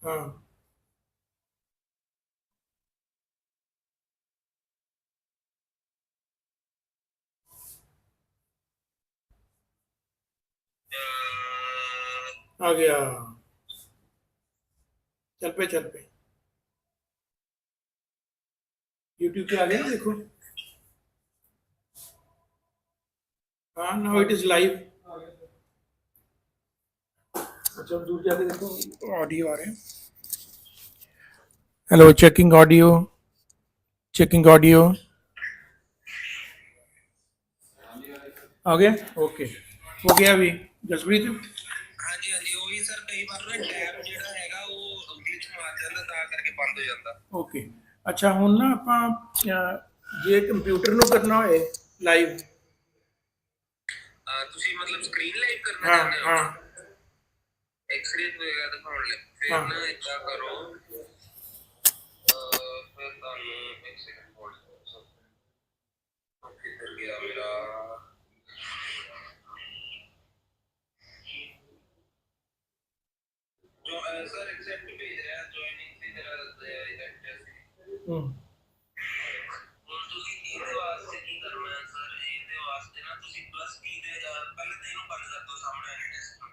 हाँ आ गया। चल पे चल पे। यूट्यूब पे आ गया ना, देखो। हाँ, नाउ इट इज लाइव। अच्छा, दूर जाके देखो, ऑडियो आ रहे हैं। Hello, checking audio. Checking audio. आ गया। ओके, हो गया अभी। जसप्रीत। हाँ जी हाँ जी, वो भी सर कई बार ना टैब ਜਿਹੜਾ ਹੈਗਾ ਉਹ ਗਲਿਚ ਮਾਰ ਜਾਂਦਾ ਤਾਂ ਕਰਕੇ ਬੰਦ ਹੋ ਜਾਂਦਾ। ਓਕੇ। ਅੱਛਾ, ਹੁਣ ਨਾ ਆਪਾਂ ਜੇ ਕੰਪਿਊਟਰ ਨੂੰ ਕਰਨਾ ਹੋਏ ਲਾਈਵ। ਤੁਸੀਂ ਮਤਲਬ ਸਕਰੀਨ ਲਾਈਵ ਕਰਨਾ ਚਾਹੁੰਦੇ ਹੋ? ਹਾਂ। ਐਕਸ-ਰੇ ਵਗੈਰਾ ਦਿਖਾਉਣ ਲਈ ਫਿਰ ਨਾ ਇਦਾਂ ਕਰੋ। ਫਿਰ ਤੁਹਾਨੂੰ ਇੱਕ ਸੈਕਿੰਡ ਹੋਲਡ ਕਰੋ। ਕਿੱਧਰ ਗਿਆ ਮੇਰਾ? जो सर एक्सेप्ट भेज रहा है जॉइनिंग से जरा इवेंट जैसे ਹੁਣ ਤੁਸੀਂ ਇਹਦੇ ਵਾਸਤੇ ਕੀ ਕਰਨਾ ਹੈ ਸਰ? ਇਹਦੇ ਵਾਸਤੇ ਨਾ ਤੁਸੀਂ ਪਲੱਸ ਕੀ ਦੇ ਪਹਿਲੇ ਤਾਂ ਇਹਨੂੰ ਬੰਦ ਕਰ ਦਿਓ ਸਾਹਮਣੇ ਐਨੀ ਡੈਸਕ ਨੂੰ।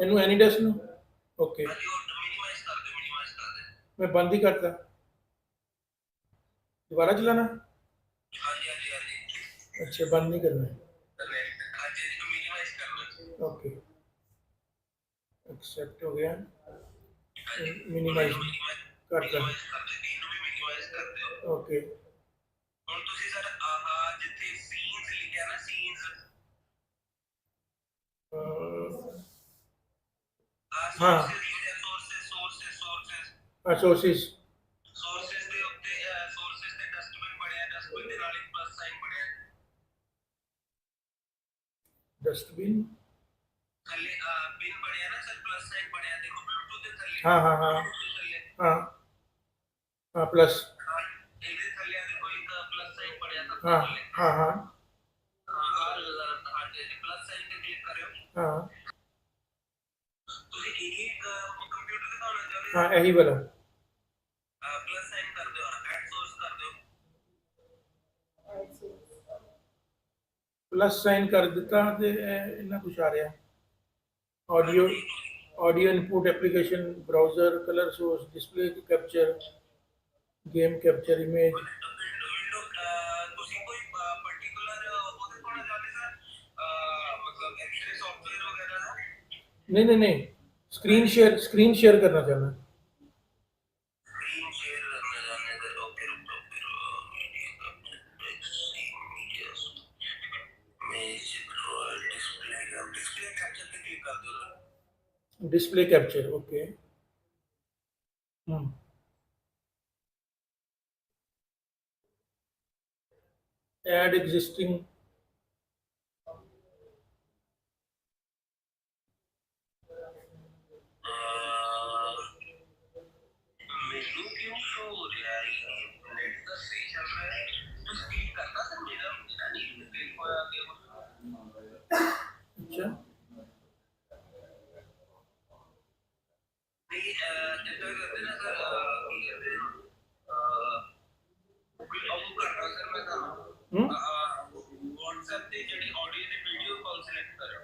ਇਹਨੂੰ ਐਨੀ ਡੈਸਕ ਨੂੰ। ਓਕੇ। ਹਾਂਜੀ, ਉਹ ਮਿਨੀਮਾਈਜ਼ ਕਰ ਦਿਓ, ਮਿਨੀਮਾਈਜ਼ ਕਰ ਦਿਓ। ਮੈਂ ਬੰਦ ਹੀ ਕਰਤਾ। दोबारा चलाना? हाँ जी हाँ जी हाँ जी। अच्छा, बंद नहीं करना है। हाँ जी, इसको मिनिमाइज करना है। ओके, एक्सेप्ट हो गया। मिनिमाइज कर दो। ओके। ਹੁਣ ਤੁਸੀਂ ਸਰ ਆਹ ਜਿੱਥੇ ਸੀਨਸ ਲਿਖਿਆ ਨਾ, ਸੀਨਸ हाँ सोर्सेस। सोर्सेस ਦੇ ਉੱਤੇ सोर्सेस ਤੇ ਡਸਟਬਿਨ ਬਣਿਆ, ਡਸਟਬਿਨ ਦੇ ਨਾਲ ਇੱਕ ਪਲੱਸ ਸਾਈਨ ਬਣਿਆ। डस्टबिन ਥੱਲੇ ਪਿਨ ਬਣਿਆ ਨਾ ਸਰ, ਪਲੱਸ ਸਾਈਨ ਬਣਿਆ, ਦੇਖੋ ਬਲੂਟੁੱਥ ਦੇ ਥੱਲੇ। हाँ हाँ हाँ हाँ हाँ प्लस। हाँ, ਇਹਦੇ ਥੱਲੇ ਦੇਖੋ ਇੱਕ ਪਲੱਸ ਸਾਈਨ ਬਣਿਆ ਸਭ ਤੋਂ ਥੱਲੇ। हाँ हाँ हाँ ਜੀ, ਪਲੱਸ ਸਾਈਨ ਤੇ ਕਲਿੱਕ ਕਰਿਓ। हाँ, ਤੁਸੀਂ ਇਹ ਕੰਪਿਊਟਰ ਦਿਖਾਉਣਾ ਚਾਹੁੰਦੇ ਹੋ? हाँ, यही वाला। प्लस साइन कर दो और ऐड सोर्स कर दो। प्लस साइन कर दिता ते इन्ना कुछ आ रहा। Audio, audio input application, browser, colour source, display capture, game capture, image. ਤੁਸੀਂ ਕੋਈ ਪਾਰਟਿਕੂਲਰ ਉਹਦੇ ਕੋਲ ਜਾਣੇ ਸਰ, मतलब एक्सरे सॉफ्टवेयर वगैरह ਦਾ? नहीं नहीं नहीं, स्क्रीन शेयर करना चाहना। स्क्रीन शेयर करना चाहने थे। ओके, रुक रुक डिस्प्ले कैप्चर पे क्लिक कर दो। Display capture, okay. Add existing. मेनू क्यों शो हो रहा है? नेट तो सही चल रहा है। तो स्क्रीन करना सर, मेरा मेरा नहीं स्क्रीन को आ गया। अच्छा, नहीं ऐसा करते ना सर, ਕੀ ਕਹਿੰਦੇ ਉਹ ਕਰਨਾ ਸਰ, ਮੈਂ ਤੁਹਾਨੂੰ WhatsApp ਤੇ ਜਿਹੜੀ ਆਡੀਓ ਤੇ ਵੀਡੀਓ ਕਾਲ ਸਿਲੈਕਟ ਕਰਿਓ।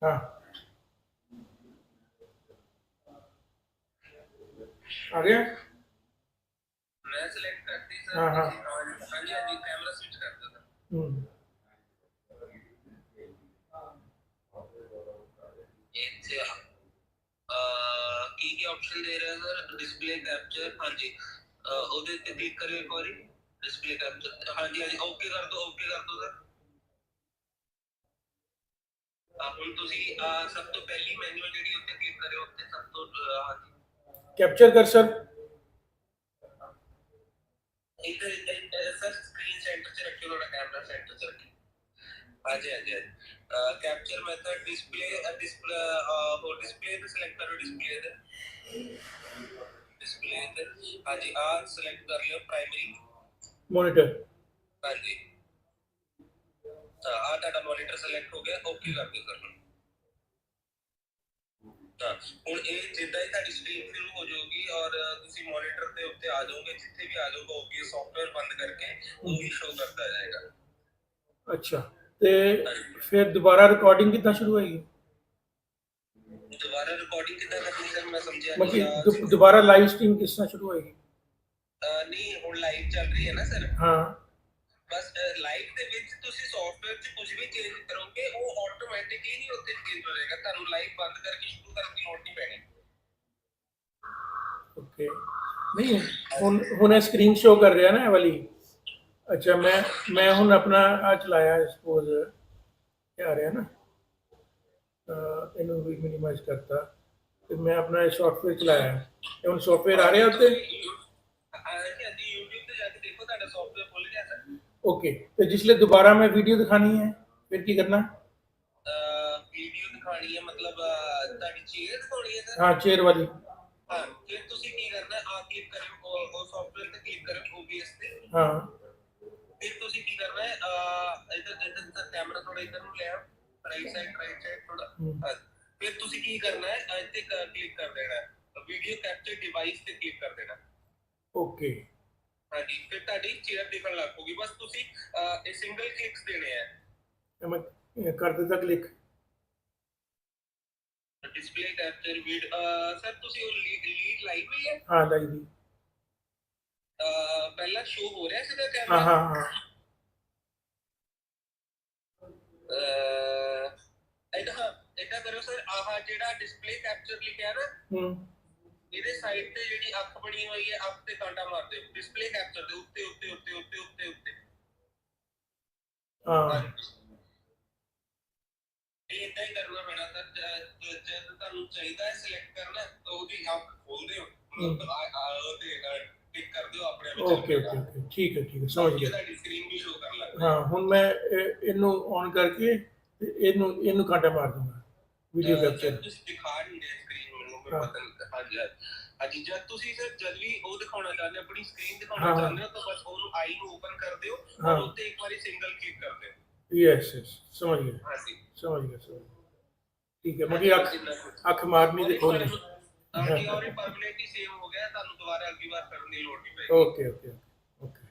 हाँ, आ गया। मैं सिलेक्ट करती सर। हाँ हाँ हाँ जी हाँ जी, कैमरा स्विच कर दो सर। ਇੱਥੇ ਕੀ ਕੀ ਆਪਸ਼ਨ ਦੇ ਰਿਹਾ ਸਰ? Display capture. ਹਾਂਜੀ, ਉਹਦੇ ਤੇ ਕਲਿੱਕ ਕਰਿਓ ਇੱਕ ਵਾਰੀ। ਡਿਸਪਲੇ ਕੈਪਚਰ, ਹਾਂਜੀ ਹਾਂਜੀ, ਓਕੇ ਕਰ ਦਿਓ, ਓਕੇ ਕਰ ਦਿਓ ਸਰ। ਹੁਣ ਤੁਸੀਂ ਸਭ ਤੋਂ ਪਹਿਲੀ ਮੈਨੂਅਲ ਜਿਹੜੀ ਉੱਤੇ ਕਲਿੱਕ ਕਰਿਓ, ਉੱਤੇ ਸਭ ਤੋਂ ਹਾਂਜੀ कैप्चर कर सर। इधर सर स्क्रीन सेंटर से रखियो, थोड़ा कैमरा सेंटर से रखियो। हाँ जी हाँ जी। कैप्चर मेथड डिस्प्ले डिस्प्ले वो डिस्प्ले पे सिलेक्ट करो। डिस्प्ले डिस्प्ले हाँ जी, सिलेक्ट कर लियो प्राइमरी मॉनिटर। हाँ जी, ਤੁਹਾਡਾ मॉनिटर सिलेक्ट हो गया। ओके कर दो सर। ਹਾਂ ਹੁਣ ਇਹ ਜਿੱਦਾਂ ਹੀ ਤੁਹਾਡੀ ਸਕਰੀਨ ਫਿਲ ਹੋ ਜਾਊਗੀ ਔਰ ਤੁਸੀਂ ਮੋਨੀਟਰ ਦੇ ਉੱਤੇ ਆ ਜਾਓਗੇ, ਜਿੱਥੇ ਵੀ ਆ ਜਾਓਗੇ ਓਬੀਐਸ ਸੌਫਟਵੇਅਰ ਬੰਦ ਕਰਕੇ ਉਹੀ ਸ਼ੋ ਕਰਦਾ ਜਾਏਗਾ। ਅੱਛਾ, ਤੇ ਫਿਰ ਦੁਬਾਰਾ ਰਿਕਾਰਡਿੰਗ ਕਿੱਦਾਂ ਸ਼ੁਰੂ ਹੋਏਗੀ? ਦੁਬਾਰਾ ਰਿਕਾਰਡਿੰਗ ਕਿੱਦਾਂ ਕਰਨੀ ਸਰ, ਮੈਂ ਸਮਝਿਆ ਨਹੀਂ। ਦੁਬਾਰਾ ਲਾਈਵ ਸਟ੍ਰੀਮ ਕਿਸ ਤਰ੍ਹਾਂ ਸ਼ੁਰੂ ਹੋਏਗੀ? ਨਹੀਂ ਹੁਣ ਲਾਈਵ ਚੱਲ ਰਹੀ ਹੈ ਨਾ ਸਰ। ਹਾਂ, ਬਸ ਲਾਈਵ ਦੇ ਵਿੱਚ ਤੁਸੀਂ ਸੌਫਟਵੇਅਰ 'ਚ ਕੁਝ ਵੀ ਚੇਂਜ ਕਰੋਗੇ ਉਹ ਆਟੋਮੈਟਿਕਲੀ ਹੀ ਉੱਤੇ ਚੇਂਜ ਹੋ ਜਾਏਗਾ, ਤੁਹਾਨੂੰ ਲਾਈਵ ਬੰਦ ਕਰਕੇ ਸ਼ੁਰੂ ਕਰਨ ਦੀ ਲੋੜ ਨਹੀਂ ਪੈਣੀ। ਓਕੇ, ਨਹੀਂ ਹੁਣ ਇਹ ਸਕਰੀਨ ਸ਼ੋ ਕਰ ਰਿਹਾ ਨਾ ਇਹ ਵਾਲੀ। ਅੱਛਾ, ਮੈਂ ਹੁਣ ਆਪਣਾ ਆ ਚਲਾਇਆ ਸਪੋਜ਼ ਇਹ ਆ ਰਿਹਾ ਨਾ, ਇਹਨੂੰ ਵੀ ਮਿਨੀਮਾਈਜ਼ ਕਰਤਾ ਤੇ ਮੈਂ ਆਪਣਾ ਇਹ ਸੌਫਟਵੇਅਰ ਚਲਾਇਆ, ਇਹ ਹੁਣ ਸੌਫਟਵੇਅਰ ਆ ਰਿਹਾ ਉੱਤੇ। ਹਾਂਜੀ, YouTube ਤੇ ਜਾ ਕੇ ਦੇਖੋ ਤੁਹਾਡਾ ਸੌਫਟਵੇਅਰ ਖੁੱਲ ਗਿਆ ਸਰ। ਓਕੇ, ਤੇ ਜਿਸਲੇ ਦੁਬਾਰਾ ਮੈਂ ਵੀਡੀਓ ਦਿਖਾਣੀ ਹੈ ਫਿਰ ਕੀ ਕਰਨਾ? ਵੀਡੀਓ ਦਿਖਾਣੀ ਹੈ ਮਤਲਬ ਤੁਹਾਡੀ ਚੇਅਰ ਦਿਖਾਉਣੀ ਹੈ ਸਰ? ਹਾਂ, ਚੇਅਰ ਵਾਲੀ। ਹਾਂ, ਫਿਰ ਤੁਸੀਂ ਕੀ ਕਰਨਾ, ਆ ਕਲਿੱਕ ਕਰਿਓ ਉਹ ਸੌਫਟਵੇਅਰ ਤੇ ਕਲਿੱਕ ਕਰਿਓ OBS ਤੇ। ਹਾਂ, ਫਿਰ ਤੁਸੀਂ ਕੀ ਕਰਨਾ ਹੈ, ਇਧਰ ਕੈਮਰਾ ਥੋੜਾ ਇਧਰ ਨੂੰ ਲੈ ਆਓ, ਰਾਈਟ ਸਾਈਡ ਥੋੜਾ। ਫਿਰ ਤੁਸੀਂ ਕੀ ਕਰਨਾ ਹੈ, ਇੱਥੇ ਕਲਿੱਕ ਕਰ ਦੇਣਾ, ਵੀਡੀਓ ਕੈਪਚਰ ਡਿਵਾਈਸ ਤੇ ਕਲਿੱਕ ਕਰ ਦੇਣਾ। ਓਕੇ, ਹਾਂਜੀ, ਫਿਰ ਤੁਹਾਡੀ ਚੇਅਰ ਦਿਖਣ ਲੱਗ ਪਊਗੀ, ਬਸ ਤੁਸੀਂ ਇਹ ਸਿੰਗਲ ਕਲਿੱਕਸ ਦੇਣੇ ਆ। ਮੈਂ ਕਰ ਦਿੱਤਾ click. Display capture weed sir ਤੁਸੀਂ ਉਹ ਲੀਡ ਲਾਈ ਹੋਈ ਹੈ? ਹਾਂ, ਲਾਈ ਦੀ। ਪਹਿਲਾਂ ਸ਼ੋ ਹੋ ਰਿਹਾ ਸੀਗਾ ਕੈਮਰਾ? ਹਾਂ ਹਾਂ ਹਾਂ। ਇਹਦਾ ਕਰੋ ਸਰ, ਆਹ ਜਿਹੜਾ ਡਿਸਪਲੇ ਕੈਪਚਰ ਲਿਖਿਆ ਨਾ, ਇਹਦੇ ਸਾਈਡ ਤੇ ਜਿਹੜੀ ਅੱਖ ਬਣੀ ਹੋਈ ਹੈ, ਅੱਖ ਤੇ ਕਾਂਟਾ ਮਾਰ ਦਿਓ, ਡਿਸਪਲੇ ਕੈਪਚਰ ਦੇ ਉੱਤੇ ਉੱਤੇ ਉੱਤੇ ਉੱਤੇ ਉੱਤੇ ਉੱਤੇ। ਹਾਂ, ਇਦਾਂ ਹੀ ਕਰਨਾ ਪੈਣਾ ਸਰ, ਜਦ ਤੁਹਾਨੂੰ ਚਾਹੀਦਾ ਹੈ ਸਿਲੈਕਟ ਕਰਨਾ ਤਾਂ ਉਹਦੀ ਅੱਖ ਖੋਲ ਦਿਓ, ਮਤਲਬ ਤੇ ਟਿਕ ਕਰ ਦਿਓ ਆਪਣੇ ਆਪ। ਓਕੇ ਓਕੇ, ਠੀਕ ਹੈ ਸਮਝ ਗਿਆ। ਤੁਹਾਡੀ ਸਕਰੀਨ ਵੀ ਸ਼ੋ ਕਰਨ ਲੱਗ ਪਈ। ਹਾਂ, ਹੁਣ ਮੈਂ ਇਹਨੂੰ ਔਨ ਕਰਕੇ ਤੇ ਇਹਨੂੰ ਕਾਂਟਾ ਮਾਰ ਦੂੰਗਾ ਵੀਡੀਓ ਕੈਪਚਰ। ਤੁਸੀਂ ਦਿਖਾ ਨਹੀਂ ਰਹੇ ਸਕਰੀਨ ਮੈਨੂੰ, ਕੋਈ ਪਤਾ ਨਹੀਂ। ਹਾਂਜੀ ਹਾਂਜੀ, ਜਦ ਤੁਸੀਂ ਸਰ ਜਦ ਵੀ ਉਹ ਦਿਖਾਉਣਾ ਚਾਹੁੰਦੇ ਹੋ, ਆਪਣੀ ਸਕਰੀਨ ਦਿਖਾਉਣਾ ਚਾਹੁੰਦੇ ਹੋ, ਤਾਂ ਬਸ ਉਹਨੂੰ ਆਈ ਨੂੰ ਓਪਨ ਕਰ ਦਿਓ ਔਰ ਉੱਤੇ ਇੱਕ ਵਾਰੀ ਸਿੰਗਲ ਕਲਿੱਕ ਕਰ ਦਿਓ। यस यस, समझ गया, समझ गया। ठीक है, मुझे ਅੱਖ ਮਾਰਨੀ ਤੇ ਖੋਲਣੀ। ਹਾਂਜੀ, ਔਰ ਇਹ ਪਰਮਨੈਂਟਲੀ ਸੇਵ ਹੋ ਗਿਆ, ਤੁਹਾਨੂੰ ਦੁਬਾਰਾ ਅਗਲੀ ਵਾਰ ਕਰਨ ਦੀ ਲੋੜ ਨਹੀਂ ਪਏਗੀ। ਓਕੇ ਓਕੇ ਓਕੇ,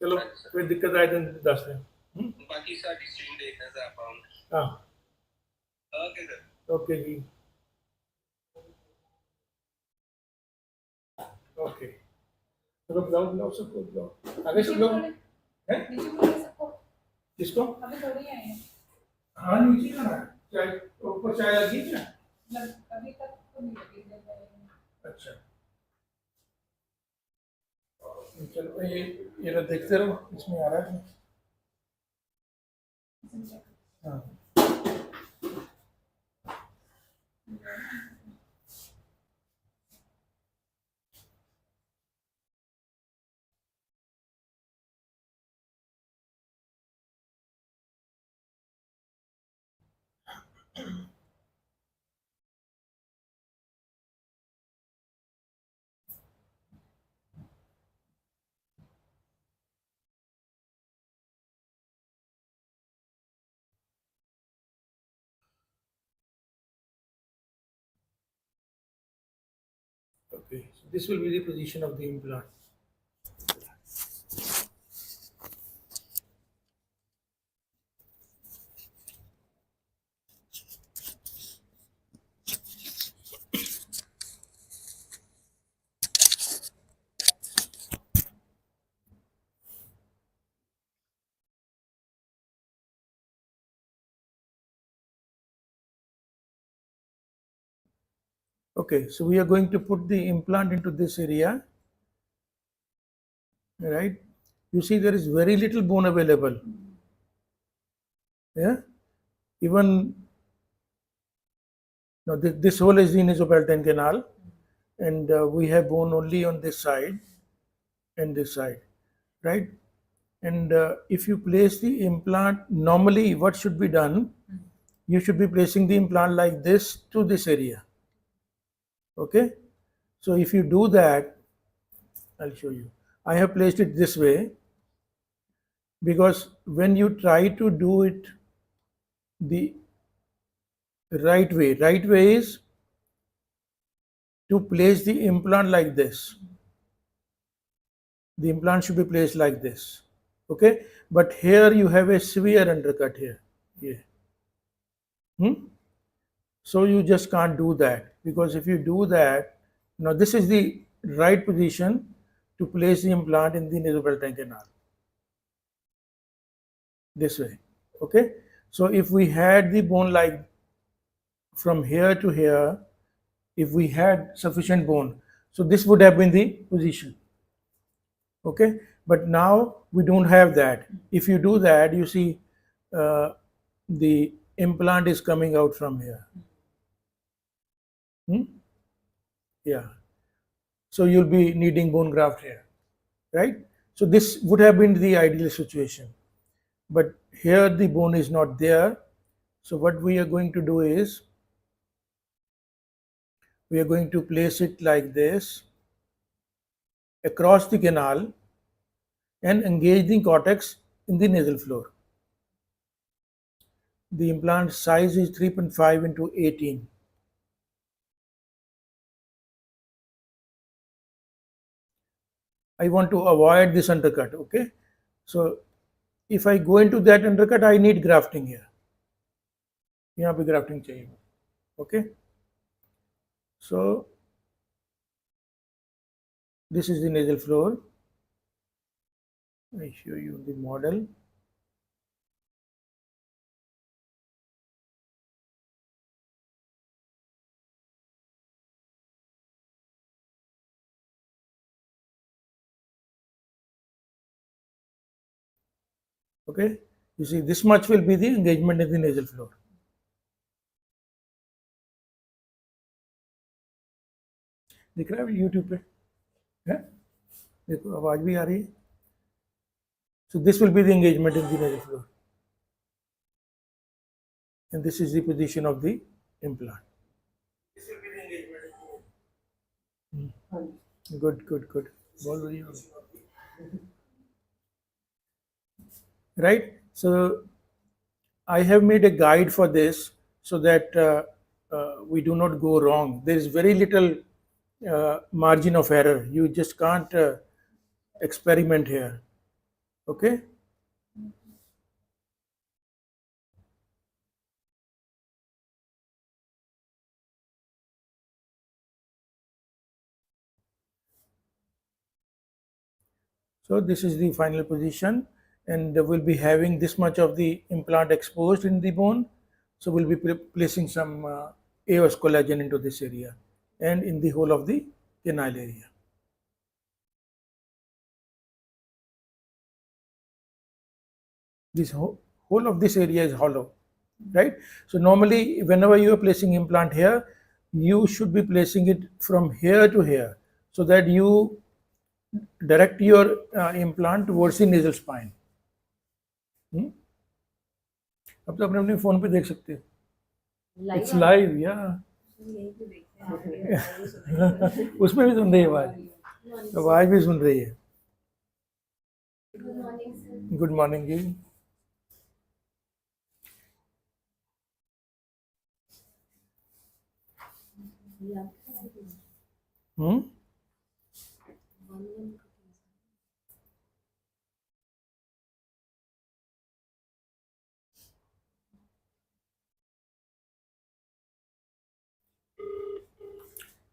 ਚਲੋ ਕੋਈ ਦਿੱਕਤ ਆਏ ਤਾਂ ਦੱਸ ਦਿਓ। ਬਾਕੀ ਸਾਡੀ ਸਟ੍ਰੀਮ ਦੇਖਦੇ ਸਰ ਆਪਾਂ ਹੁਣ। ਹਾਂ, ਓਕੇ ਸਰ। ਓਕੇ ਜੀ, ओके। चलो बुलाओ सबको, बुलाओ आगे सब लोग हैं। किसको? अभी थोड़ी आए हैं। हाँ, नीचे खाना है, चाय ऊपर चाय लगी क्या? अभी तक तो नहीं लगी। अच्छा, चलो ये देखते रहो, इसमें आ रहा है। हाँ, okay, so this will be the position of the implant. Okay, so we are going to put the implant into this area, right? You see there is very little bone available. Yeah, even now this hole is the nasopalatal canal, and we have bone only on this side and this side, right? And if you place the implant, normally what should be done, you should be placing the implant like this to this area. Okay, so if you do that, I'll show you. I have placed it this way because when you try to do it the right way is to place the implant like this. The implant should be placed like this. Okay, but here you have a severe undercut here. Yeah. So you just can't do that, because if you do that, now this is the right position to place the implant in the nasopharyngeal canal. This way. Okay, so if we had the bone like from here to here, if we had sufficient bone, so this would have been the position. Okay, but now we don't have that. If you do that, you see the implant is coming out from here. Yeah, so you'll be needing bone graft here, right? So this would have been the ideal situation, but here the bone is not there. So what we are going to do is we are going to place it like this across the canal and engage the cortex in the nasal floor. The implant size is 3.5 into 18. I want to avoid this undercut, okay? So if I go into that undercut, I need grafting here. यहाँ पे grafting चाहिए, okay? So this is the nasal floor. I show you the model. Okay, you see this much will be the engagement in the nasal floor. दिख रहा है YouTube पे? है? देखो आवाज भी आ रही है. So this will be the engagement in the nasal floor, and this is the position of the implant. This will be the engagement. Good, good, good. बहुत बढ़िया. Right? So I have made a guide for this so that we do not go wrong. There is very little margin of error. You just can't experiment here. Okay? So this is the final position, and we'll be having this much of the implant exposed in the bone. So we'll be placing some AOS collagen into this area and in the whole of the canal area. This whole of this area is hollow, right? So normally whenever you are placing implant here, you should be placing it from here to here so that you direct your implant towards the nasal spine. अब तो अपने अपने phone पे देख सकते हो. It's live या उसमें भी सुन रही है आवाज. आवाज भी सुन रही है. गुड मॉर्निंग जी.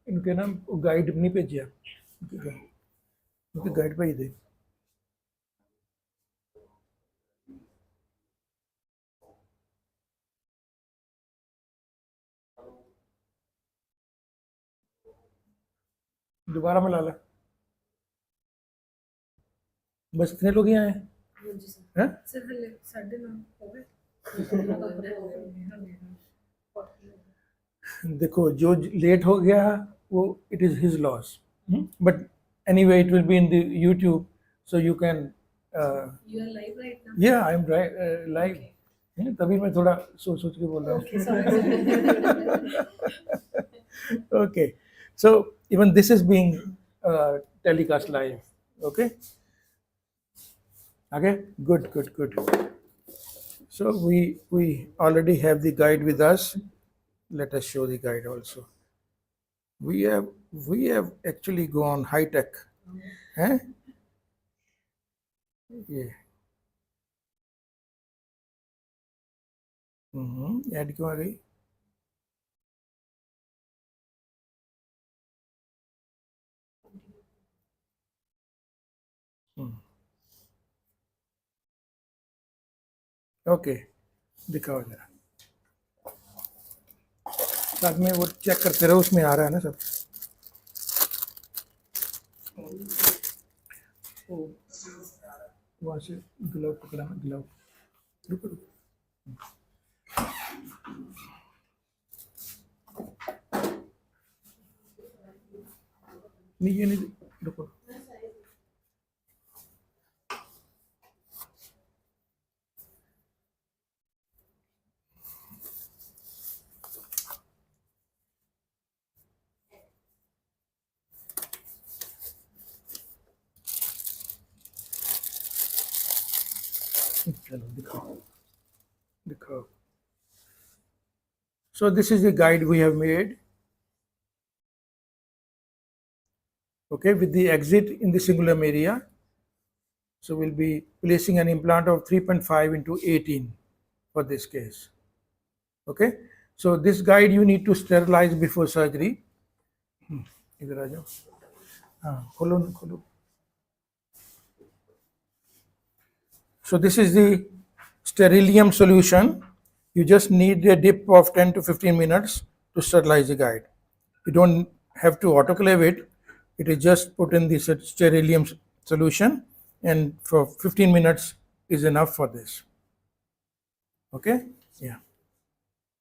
इनके ना गाइड नहीं भेजिया. उनके गाइड भेज दे. दोबारा मिला ला. बस इतने लोग ही आए हैं. देखो जो लेट हो गया वो it is his loss, but anyway it will be in the YouTube, so you can. You are live right now. या आई एम लाइव. तभी मैं थोड़ा सोच सोच के बोल रहा हूँ. Okay, so even this is being telecast live. Okay, good, good, good. So we already have the guide with us. Let us show the guide also. we have actually gone high tech, हैं? ये add क्यों आ गई? Okay, दिखाओ जरा, साथ में वो check करते रहो, उसमें आ रहा है ना सब। वहाँ से ग्लव पकड़ा ना, ग्लव, रुको रुको, नहीं ये नहीं, रुको, चलो दिखाओ दिखाओ। So this is the guide we have made, okay, with the exit in the cingulum area. So we'll be placing an implant of 3.5 into 18 for this case. Okay, so this guide you need to sterilize before surgery. इधर आ जाओ, हाँ खोलो ना, खोलो। So this is the sterilium solution. You just need a dip of 10 to 15 minutes to sterilize the guide. You don't have to autoclave it. It is just put in the sterilium solution, and for 15 minutes is enough for this. Okay? Yeah.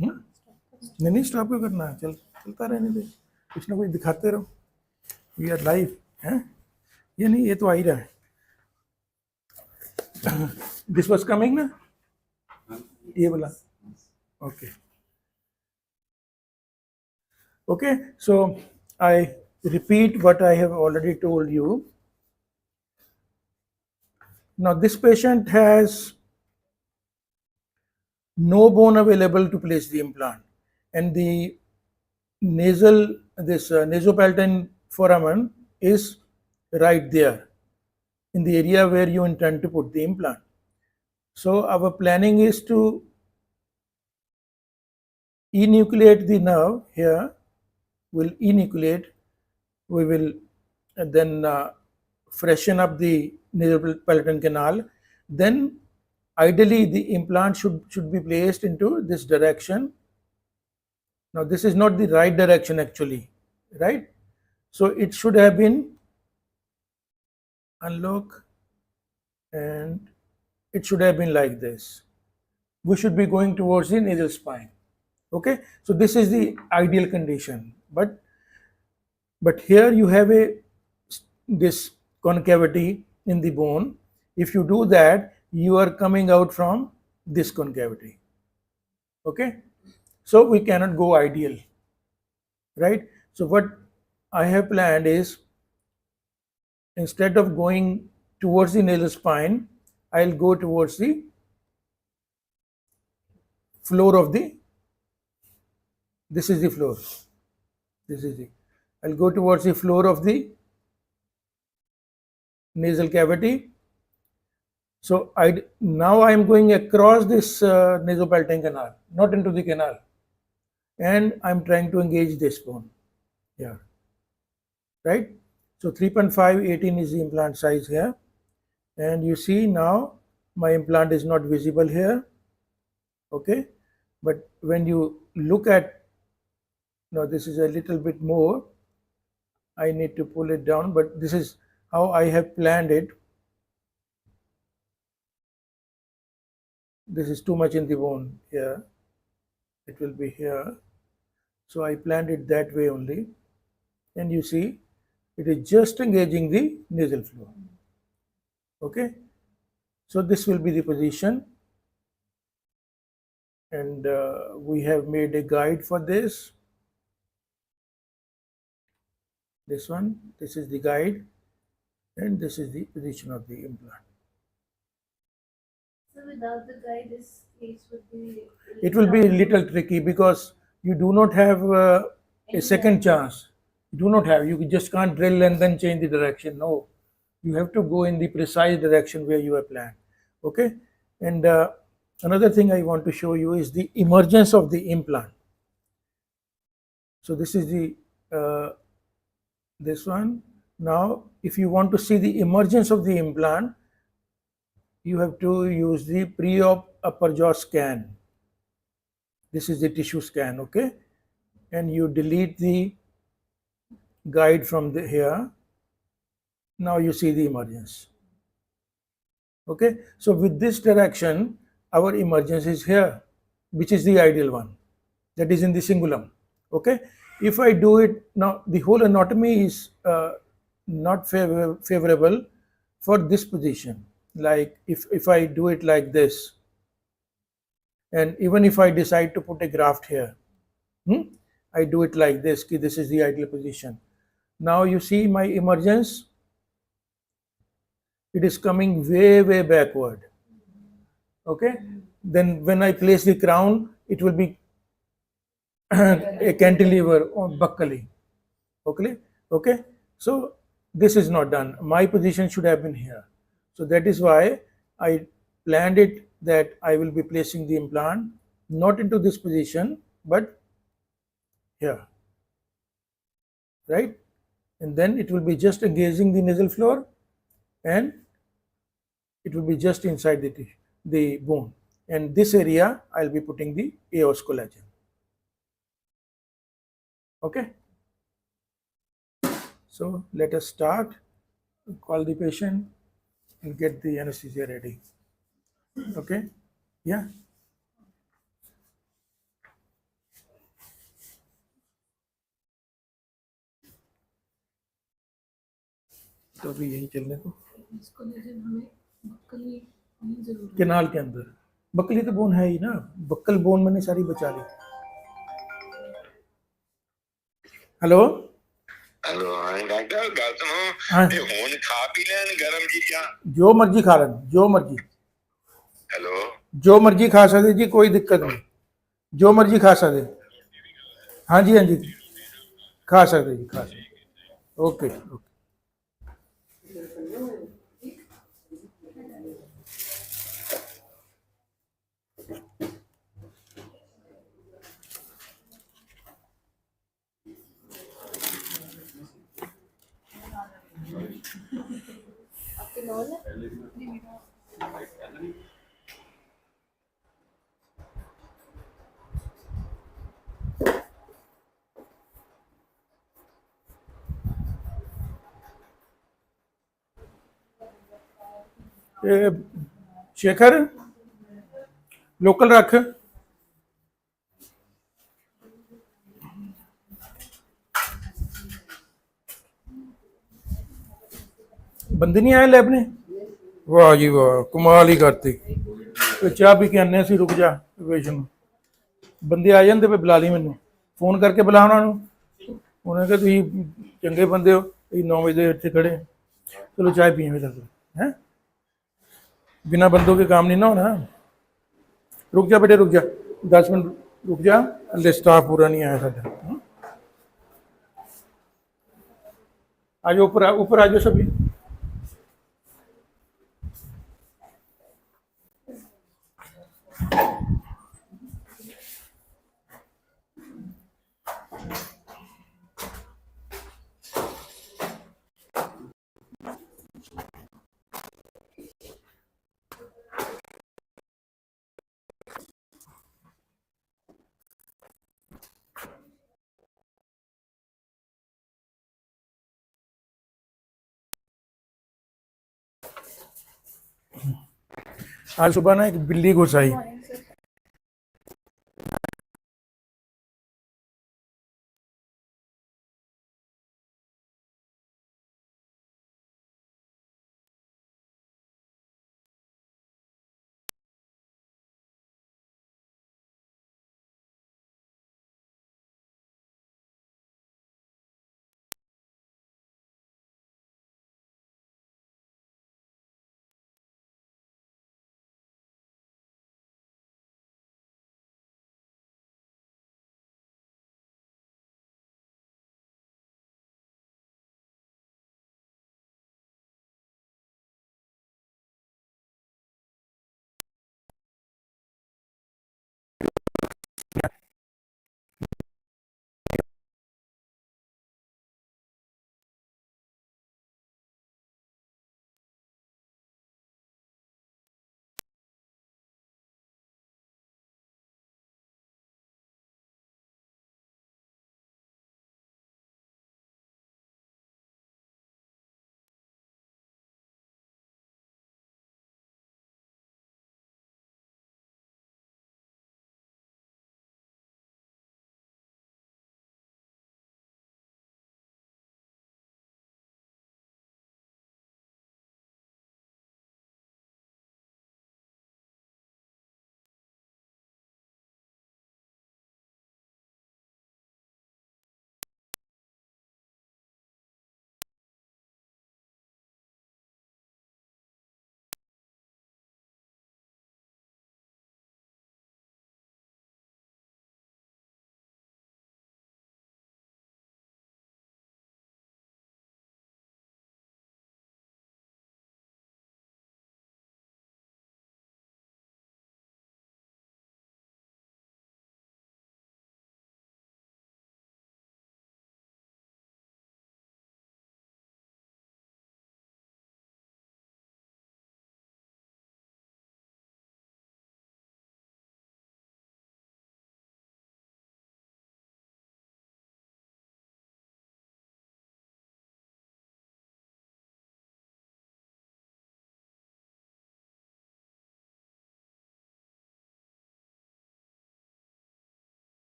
नहीं नहीं, stop क्यों करना है, चलता रहने दे, कुछ ना कुछ दिखाते रहो, वी आर लाइव हैं। ये नहीं, ये तो आ ही रहा है। दिस वॉज कमिंग ना, ये बोला, okay okay. So I repeat what I have already told you. Now this patient has no bone available to place the implant, and the nasopalatal foramen is right there in the area where you intend to put the implant. So our planning is to enucleate the nerve here. We'll enucleate, we will then freshen up the nasopalatal canal. Then ideally the implant should be placed into this direction. Now this is not the right direction actually, right? So it should have been unlock, and it should have been like this. We should be going towards the nasal spine. Okay, so this is the ideal condition, but here you have this concavity in the bone. If you do that, you are coming out from this concavity. Okay, so we cannot go ideal, right? So what I have planned is, instead of going towards the nasal spine, I'll go towards the floor of the, this is the floor, this is the, I'll go towards the floor of the nasal cavity. So now I am going across this nasopalatal canal, not into the canal, and I'm trying to engage this bone here, right? So 3.5, 18 is the implant size here, and you see now my implant is not visible here. Okay, but when you look at, now this is a little bit more, I need to pull it down, but this is how I have planned it. This is too much in the bone here, it will be here, so I planned it that way only, and you see it is just engaging the nasal floor. Okay, so this will be the position, and we have made a guide for this. This one, this is the guide, and this is the position of the implant. So without the guide, this case would be. It will be a little tricky because you do not have a second chance. You do not have. You just can't drill and then change the direction. No, you have to go in the precise direction where you have planned. Okay, and another thing I want to show you is the emergence of the implant. So this is the this one. Now, if you want to see the emergence of the implant, you have to use the pre-op upper jaw scan. This is the tissue scan, okay? And you delete the guide from the here. Now you see the emergence. Okay, so with this direction, our emergence is here, which is the ideal one, that is in the cingulum. Okay, if I do it now, the whole anatomy is not favorable for this position. Like if I do it like this, and even if I decide to put a graft here, I do it like this. This is the ideal position. Now you see my emergence, it is coming way backward. Okay, then when I place the crown, it will be a cantilever or buccally. Okay, so this is not done. My position should have been here. So that is why I planned it that I will be placing the implant not into this position but here, right? And then it will be just engaging the nasal floor and it will be just inside the bone. And this area I'll be putting the AOS collagen. Okay, so let us start. Call the patient and get the anesthesia ready. Okay, yeah. तो अभी यही चलने को इसको लेकिन हमें बक्कली नहीं जरूरी केनाल के अंदर बकली तो बोन है ही ना, बक्कल बोन मैंने सारी बचा ली. हेलो हेलो हाँ डॉक्टर गल सुनो हाँ ये हुन खा पी लेन गरम चीजां जो मर्जी खा लें, जो मर्जी, हेलो जो मर्जी खा सकते जी, कोई दिक्कत नहीं, जो मर्जी खा सकते. हाँ जी हाँ जी, खा सकते जी, खा सकते. Okay okay. आपके नॉन है ये शेखर लोकल रख. बंदे नहीं आए लैब ने. वाह जी वाह, कमाल ही करती. ਤੇ ਚਾਹ ਪੀ ਕੇ ਆਨੇ ਅਸੀਂ, ਰੁਕ ਜਾ ਪੇਸ਼ੈਂਟ ਬੰਦੇ ਆ ਜਾਂਦੇ ਪਏ, ਬੁਲਾ ਲਈ ਮੈਨੂੰ, ਫੋਨ ਕਰਕੇ ਬੁਲਾ ਉਹਨਾਂ ਨੂੰ. ਉਹਨੇ ਕਿਹਾ ਤੁਸੀਂ ਚੰਗੇ ਬੰਦੇ ਹੋ, ਤੁਸੀਂ 9 ਵਜੇ ਇੱਥੇ ਖੜੇ. ਚਲੋ ਚਾय पिए तक है, बिना बंदों के काम नहीं ना होना. रुक जा बेटे, रुक जा 10 मिनट रुक जा, हल्ले स्टाफ पूरा नहीं आया साਡਾ. आ जाओ ऊपर आ जाओ सभी. आज सुबह ना एक बिल्ली घुस आई.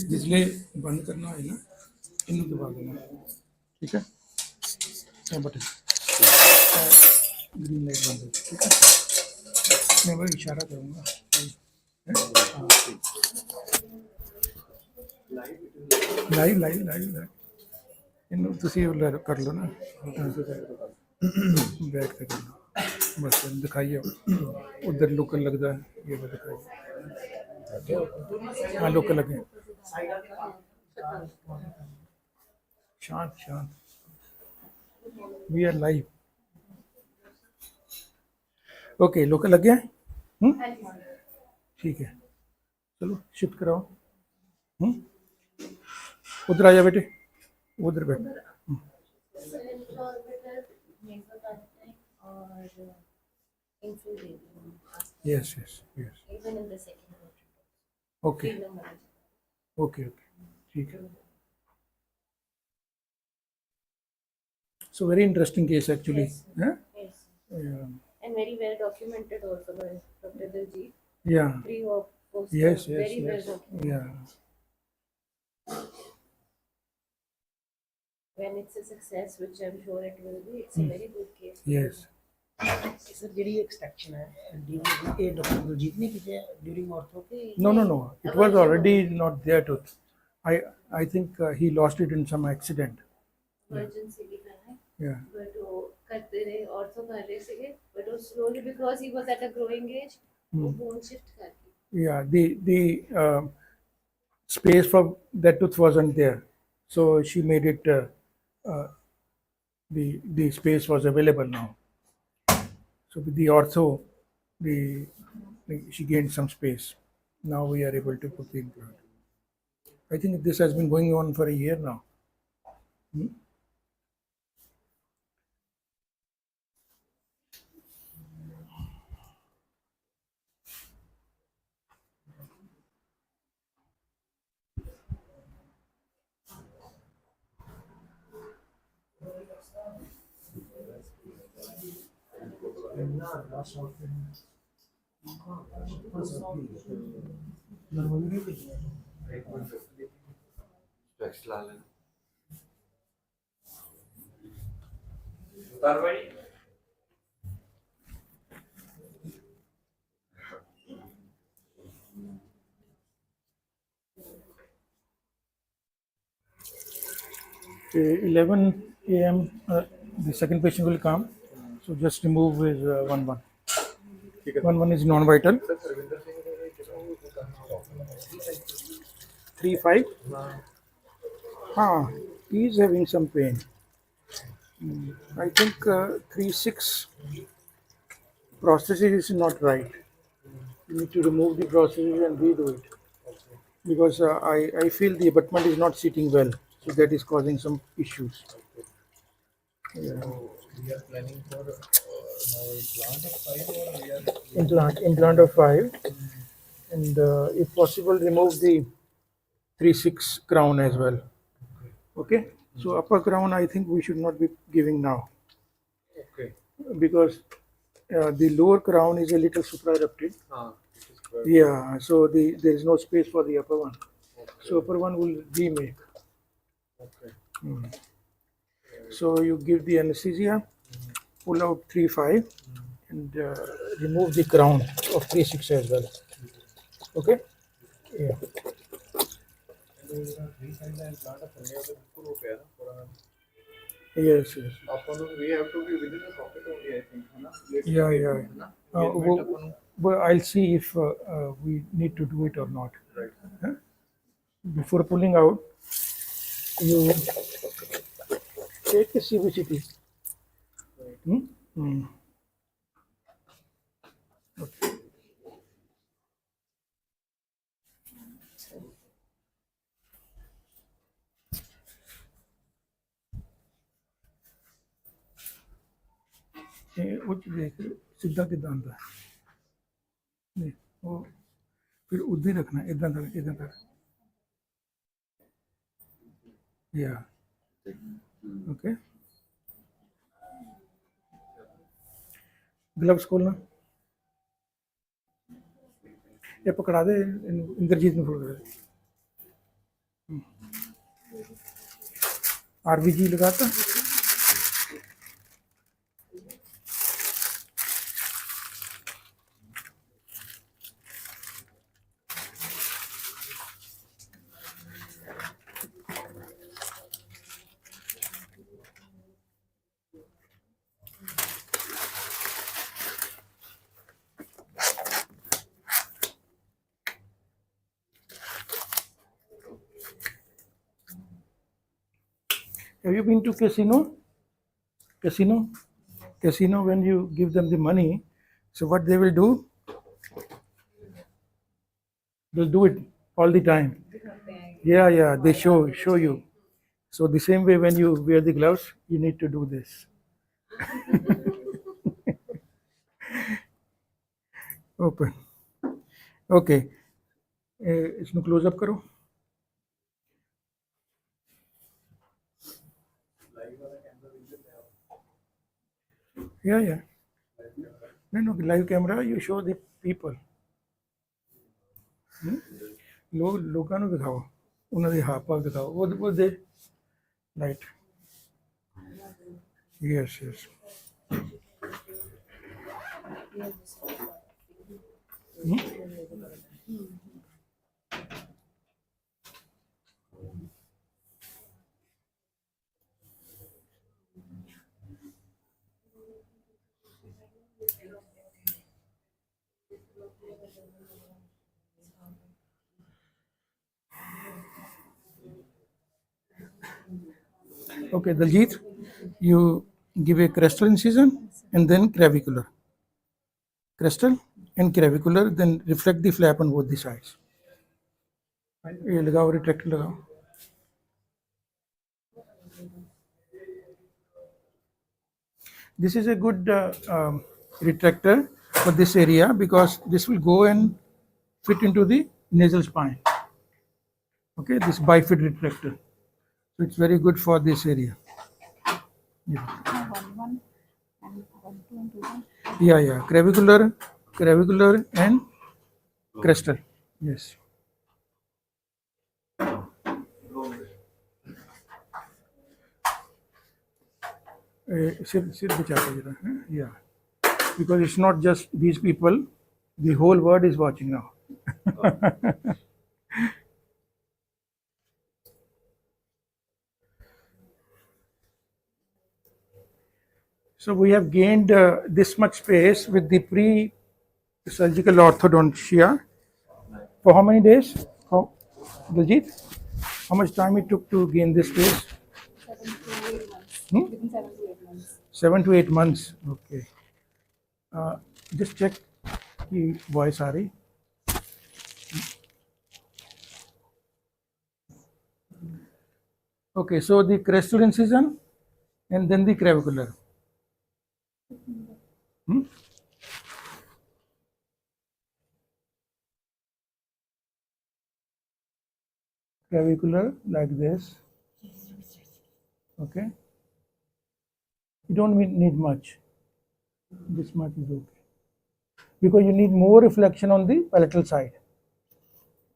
जिसले बंद करना है ना इन्हें दबा देना, ठीक है? बटन ग्रीन लाइट बंद है, ठीक है? मैं वही इशारा करूँगा। लाइव लाइव लाइव लाइव इन्हों तुसी कर लो ना, बैक से कर लो बस, दिखाइए उधर लोकल लगता है, ये बस दिखाइए। हाँ लोकल लगे, शांत शांत, we are live. Okay local लग गया है? ठीक है, चलो शिफ्ट कराओ। उधर आ जा बेटे, उधर बैठ। Yes yes yes, okay okay okay, ठीक है। So very interesting case actually. Huh? Yeah. And very well documented also by Dr. Diljit. Yeah. Free of post. Yes, yes, Very well yes. documented. Yeah. When it's a success, which I'm sure it will be, it's a very good case. Yes. Sir ਜਿਹੜੀ extraction है ये doctor Gurjeet ने की है during ortho के No, no, no. It was already not there tooth. I think he lost it in some accident. Emergency भी करना है. Yeah. But वो करते रहे ऑर्थो कर रहे थे, but वो slowly because he was at a growing age, वो bone shift कर दी. Yeah. The space for that tooth wasn't there, so she made it. The space was available now. So with the ortho, she gained some space. Now we are able to put the implant. I think this has been going on for a year now. 11 a.m. The second patient will come. So just remove his 1-1. 1-1 is non-vital. 3-5. He is having some pain. I think 3-6 prosthesis is not right. You need to remove the prosthesis and redo it. Because I feel the abutment is not sitting well. So that is causing some issues. Yeah. We are planning for now Implant of 5, and if possible remove the 3-6 crown as well. Okay, so upper crown I think we should not be giving now. Okay. Because the lower crown is a little supraerupted. It is good. Yeah, so there is no space for the upper one. So upper one will remake. Okay. So you give the anesthesia, pull out 3-5, and remove the crown of 3-6 as well. Okay? Yeah. Yes, yes. We have to be within the socket only, I think. Yeah, yeah. But I'll see if we need to do it or not. Right. Huh? Before pulling out, you take a CBCT. Okay. ਉਹ 'ਚ ਦੇਖ ਸਿੱਧਾ ਕਿੱਦਾਂ ਆਉਂਦਾ ਨਹੀਂ ਉਹ ਫਿਰ ਉੱਦਾਂ ਹੀ ਰੱਖਣਾ ਇਦਾਂ ਤੱਕ yeah, okay. Gloves खोलना, ये पकड़ा दे इंद्रजीत ने फोन करा आरबीजी लगाता Have you been to casino? Casino? Casino, when you give them the money, so what they will do? They'll do it all the time. Yeah, they show you. So the same way when you wear the gloves, you need to do this. Open. Okay. इसको close up करो. Yeah. No, live camera, you show the people. ਲੋਕਾਂ ਨੂੰ ਦਿਖਾਓ ਉਹਨਾਂ ਦੇ ਹਾਵ ਭਾਵ ਦਿਖਾਓ ਉਹ ਦੇ right yes Okay, Daljit, you give a crestal incision and then clavicular. Crestal and clavicular, then reflect the flap on both the sides. ये लगाओ retractor लगाओ. This is a good retractor for this area because this will go and fit into the nasal spine. Okay, this bifid retractor. So it's very good for this area. Yeah. 1 and 1 2 and 2 1. Yeah. Clavicular and crestal. Yes. सिर बचाते जरा हैं? Yeah. Because it's not just these people, the whole world is watching now. So we have gained this much space with the pre-surgical orthodontia. For how many days? Daljit, how much time it took to gain this space? 7 to 8 months. Within 7 to 8 months. 7 to 8 months. Okay. Just check the voice, Ari. Okay, so the crestal incision and then the clavicular. Clavicular like this. Okay. You don't need much. This much is okay. Because you need more reflection on the palatal side.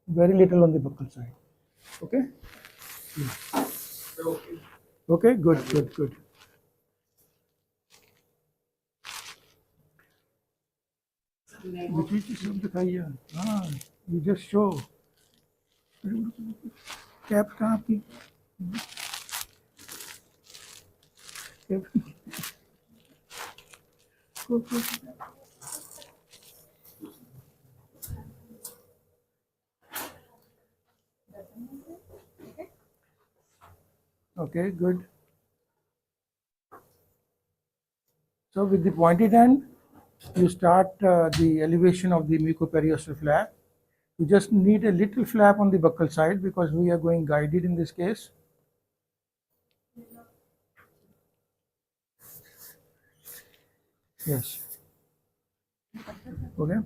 Very little on the buccal side. Okay? Yeah. Okay, good. Which is सब दिखाइए. You just show. Cap कहाँ आपकी? Okay, good. So with the pointed end, you start the elevation of the mucoperiosteal flap. You just need a little flap on the buccal side because we are going guided in this case. Yes. Okay.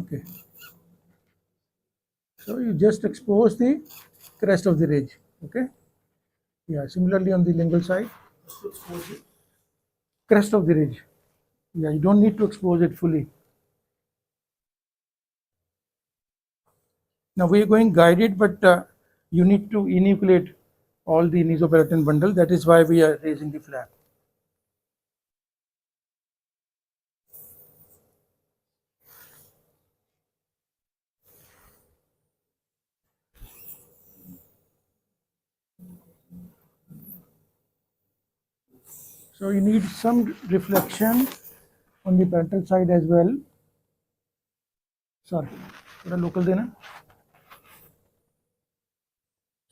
Okay. So you just expose the crest of the ridge. Okay. Yeah. Similarly on the lingual side, crest of the ridge. Yeah. You don't need to expose it fully. Now we are going guided, but you need to enucleate all the nasopalatal bundle. That is why we are raising the flap. So you need some reflection on the palatal side as well. Sorry, थोड़ा local देना.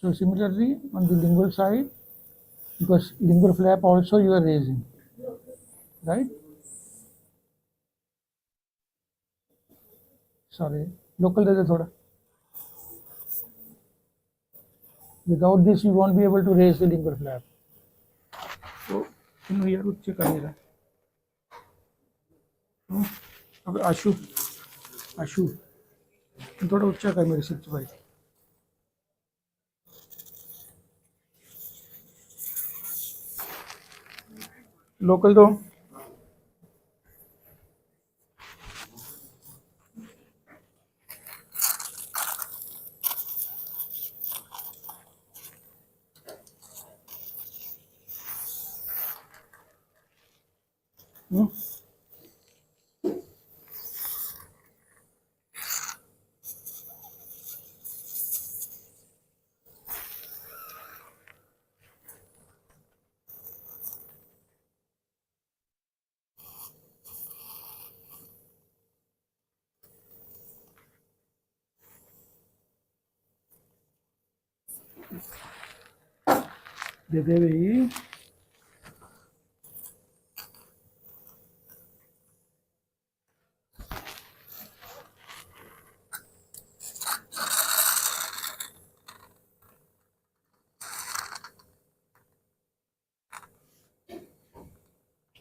So similarly on the lingual side, because lingual flap also you are raising, right? Sorry, local दे दे थोड़ा. Without this, you won't be able to raise the lingual flap. So, यार उच्च कर रहा. अब आशु थोड़ा ऊंचा कर मेरे सिर भाई. लोकल दो. दे दे भाई.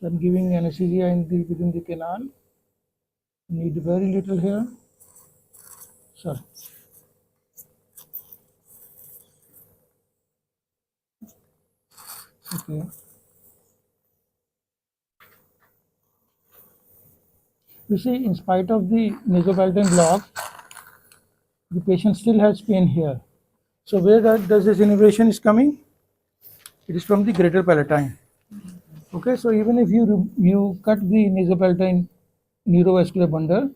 I'm giving anesthesia within the canal. Need very little here. Sorry. Okay. You see, in spite of the nasopalatal block, the patient still has pain here. So where does this innervation is coming? It is from the greater palatine. Okay, so even if you cut the nasopalatal neurovascular bundle,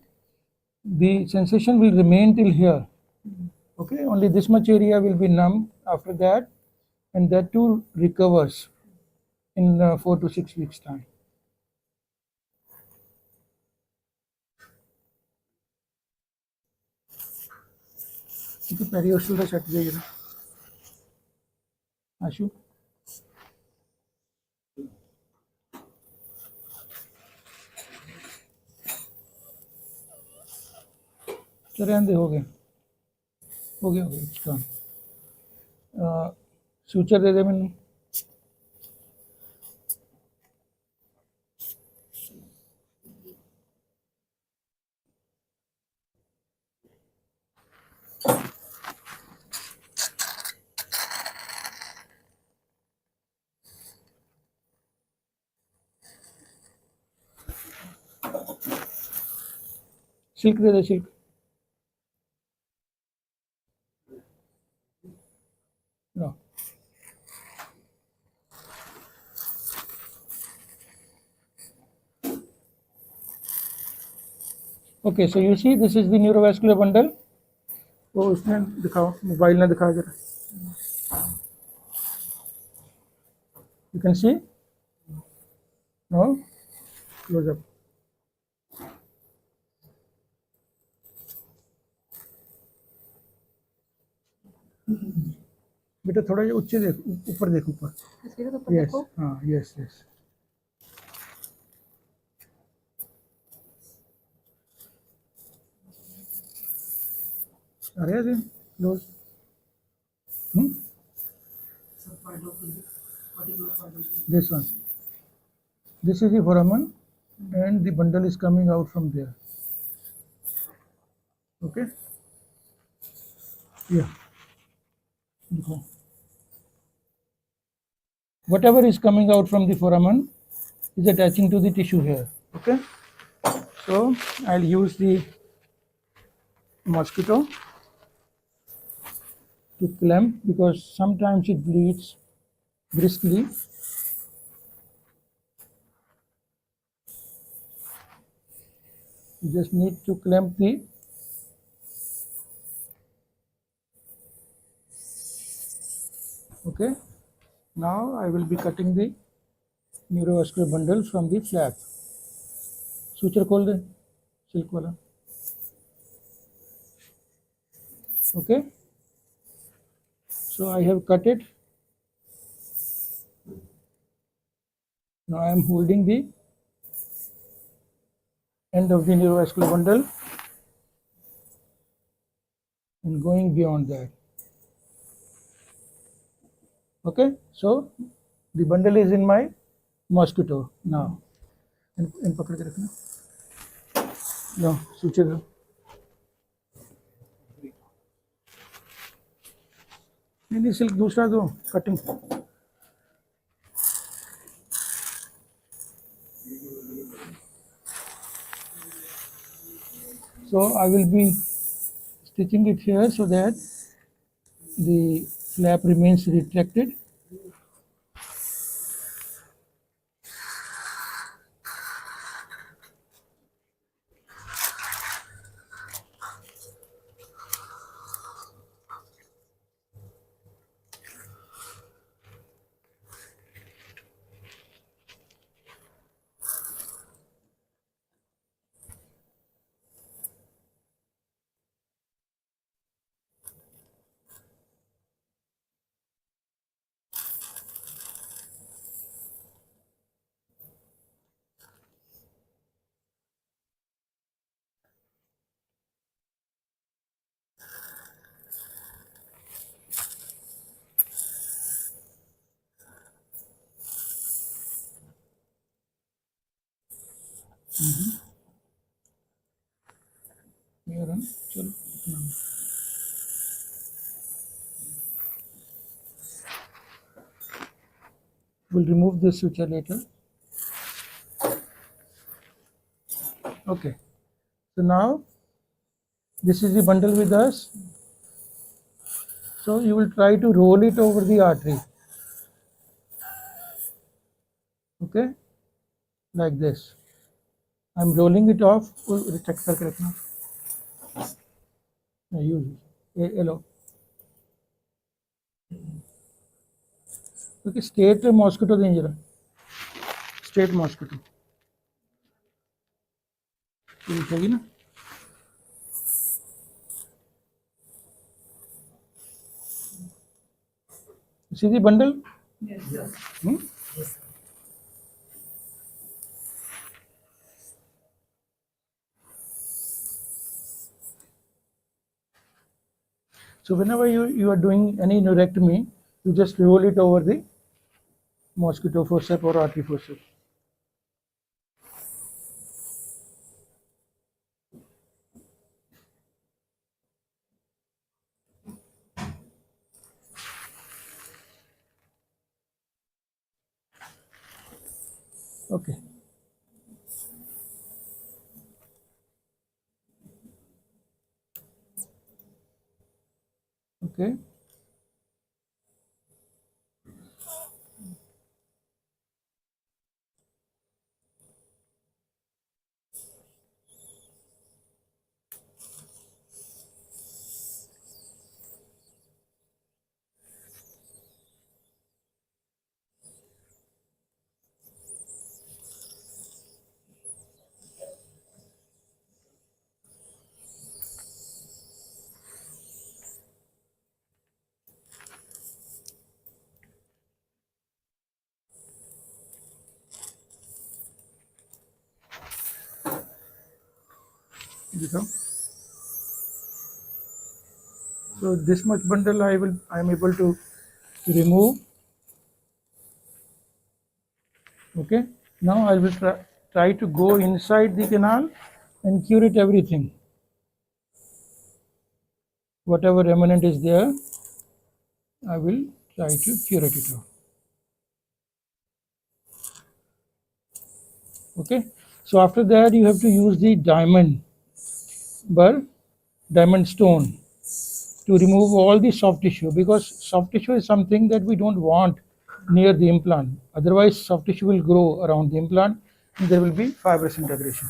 the sensation will remain till here. Okay, only this much area will be numb after that, and that too recovers in 4 to 6 weeks time. itu periostal का set जाइए ना आशु चल रहने दे हो गया it's done. Suture दे दे मैंने silk they they silk no. Okay, so you see this is the neurovascular bundle. वो उसमें दिखाओ मोबाइल ना दिखा जरा. You can see? No? Close up. बेटा थोड़ा ये ऊंचे देख ऊपर देख ऊपर. Yes. हाँ yes. Are you close? This one. This is the foramen and the bundle is coming out from there. Okay. Yeah. Okay. Whatever is coming out from the foramen is attaching to the tissue here. Okay. So I'll use the mosquito to clamp because sometimes it bleeds briskly. You just need to clamp the okay. Now I will be cutting the neurovascular bundle from the flap. Suture खोल दे silk वाला. Okay. So I have cut it. Now I am holding the end of the neurovascular bundle and going beyond that. Okay, so the bundle is in my mosquito now. इन पकड़ के रखना. लो सूचे दो. नहीं silk दूसरा दो cutting. So I will be stitching it here so that the flap remains retracted. Here on, चलो. We'll remove this suture later. Okay. So now this is the bundle with us. So you will try to roll it over the artery. Okay, like this. I'm rolling it off. Check करके रखना. Use yellow. Okay, straight mosquito देंगे जरा. Straight mosquito. दिखेगी ना. See the bundle? Yes. Hmm? So whenever you are doing any neurectomy, you just roll it over the mosquito forceps or artery forceps. Okay. Okay. Become. So this much bundle I am able to remove. Okay. Now I will try to go inside the canal and curate everything. whatever remnant is there, I will try to curate it out. Okay, so after that you have to use the diamond stone to remove all the soft tissue, because soft tissue is something that we don't want near the implant. Otherwise, soft tissue will grow around the implant and there will be fibrous integration.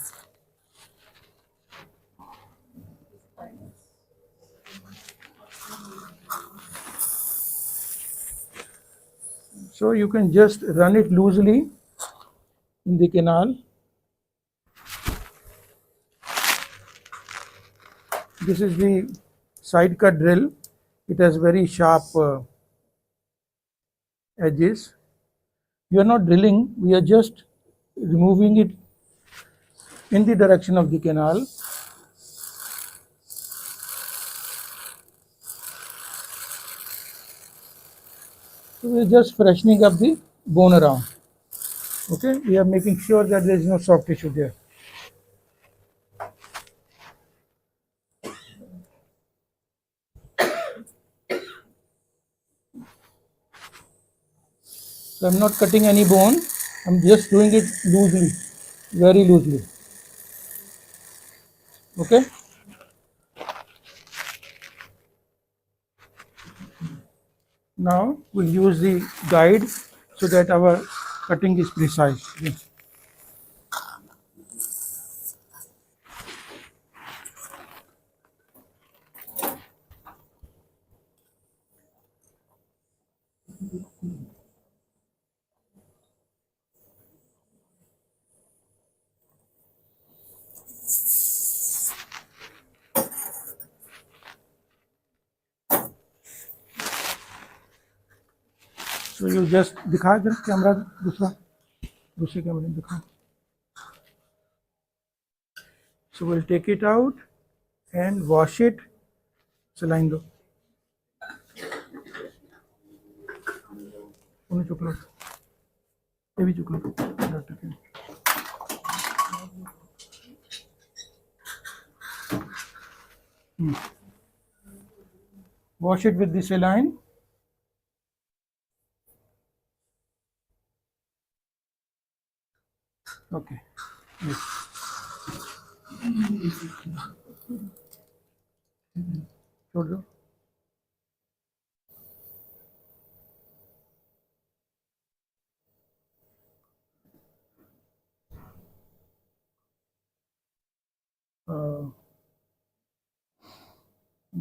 So you can just run it loosely in the canal. This is the side cut drill. It has very sharp edges. We are not drilling, we are just removing it in the direction of the canal. So we are just freshening up the bone around. Okay, we are making sure that there is no soft tissue there. So I'm not cutting any bone, I'm just doing it loosely, very loosely. Okay. Now we'll use the guide so that our cutting is precise. Okay. So you just दिखा इधर camera दूसरे कैमरे में दिखा. So we'll take it out and wash it. Saline दो. उन्हें चुक लो. ये भी चुक लो. डॉक्टर के. Wash it with the saline. Okay. Yes. छोड़ दो.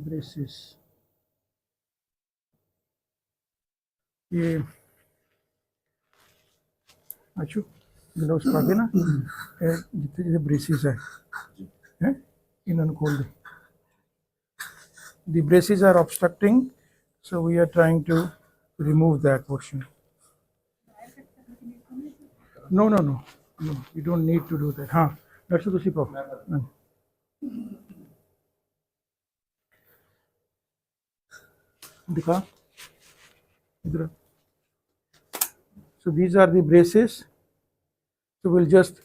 Braces. ये अच्छू ग्लव्स पा के ना जितने जितने ब्रेसेस है इन्होंने खोल दे. The braces are obstructing, so we are trying to remove that portion. No, no, no, no. You don't need to do that. हाँ, that's what उसी पर. दिखा इधर. So these are the braces. So we'll just,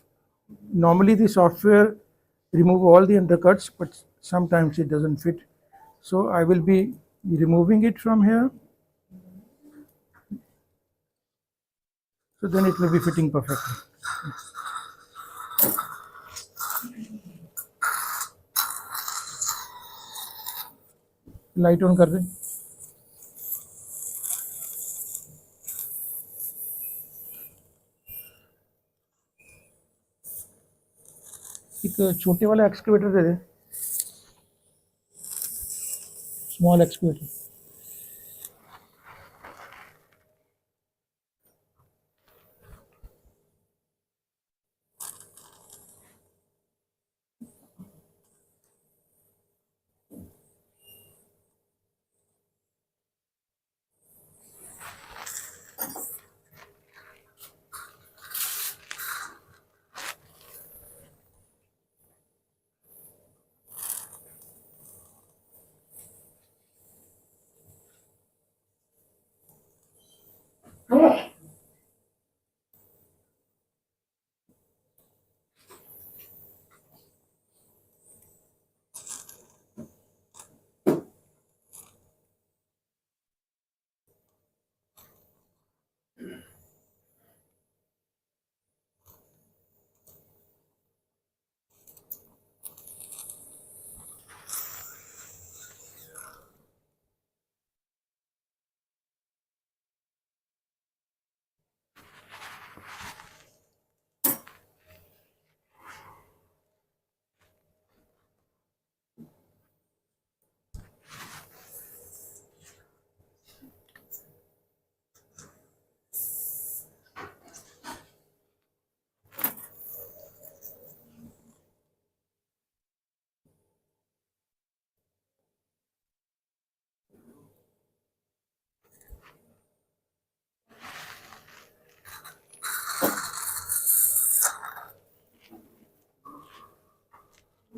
normally the software remove all the undercuts, but sometimes it doesn't fit. So I will be removing it from here. So then it will be fitting perfectly. Light on कर दे. एक छोटे वाला excavator दे दे. Small excavator.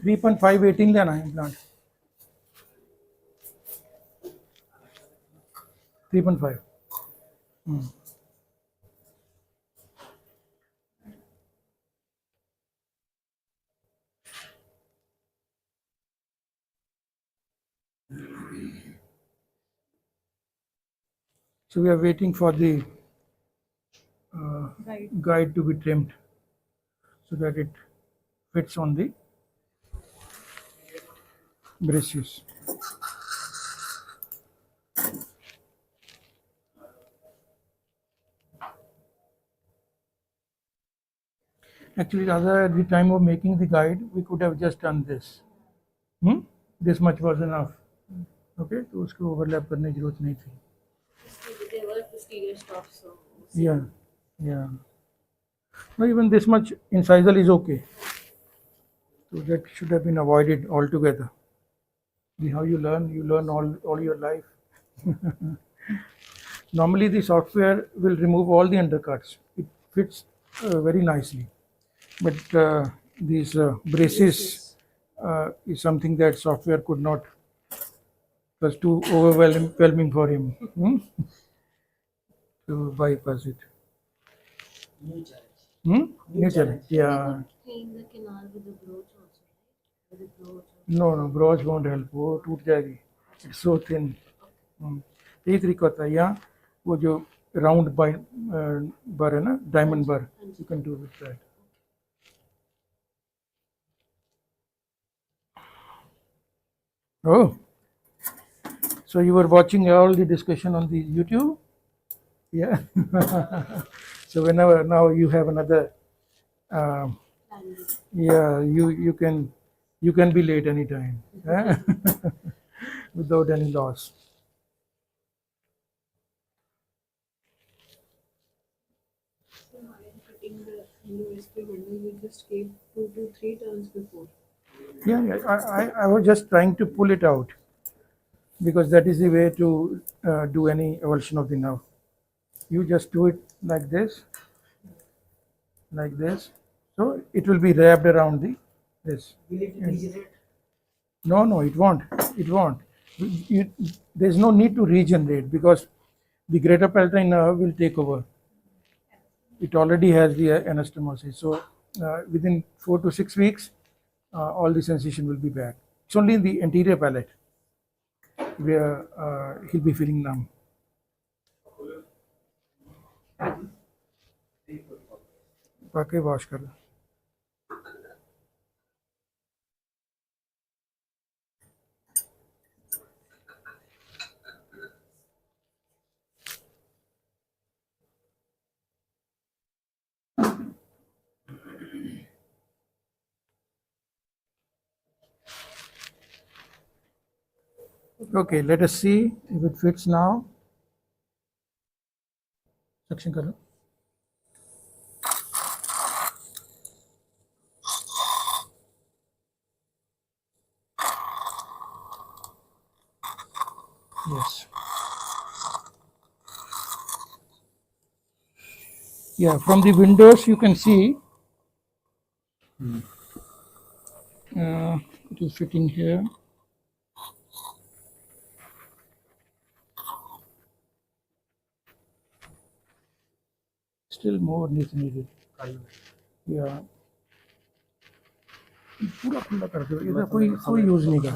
3.5 18 लेना है implant 3.5 So we are waiting for the guide to be trimmed so that it fits on the braces. Actually, rather at the time of making the guide, we could have just done this. This much was enough. Okay, तो उसको overlap करने की जरूरत नहीं थी. They were posterior stops, so. Yeah, yeah. No, even this much incisal is okay. So that should have been avoided altogether. See how you learn all your life. Normally, the software will remove all the undercuts. It fits very nicely. But these braces is something that software could not. It was too overwhelming for him to bypass it. New challenge. New challenge. Yeah. Clean the canal with the brooch also, right? With the brooch. No, broach won't help. वो टूट जाएगी. It's so thin. यही तरीका होता है यहाँ वो जो राउंड बर है ना डायमंड बर you can do with that. Oh, so you were watching all the discussion on the YouTube? Yeah. So whenever now you have another, yeah, you can be late anytime without any loss. So while fitting the USB window, you just gave 2 to 3 turns before. Yeah, I was just trying to pull it out because that is the way to do any avulsion of the nerve. You just do it like this, so it will be wrapped around this. Will it regenerate? No, it won't. It won't. There's no need to regenerate because the greater palatine nerve will take over. It already has the anastomosis. So within 4 to 6 weeks, all the sensation will be back. It's only in the anterior palate where he'll be feeling numb. बाकी wash कर लो. Okay, let us see if it fits now. Section color. Yes. Yeah, from the windows you can see it is fitting here. Still more is needed. Yeah. पूरा खुला कर दो इधर कोई use नहीं कर.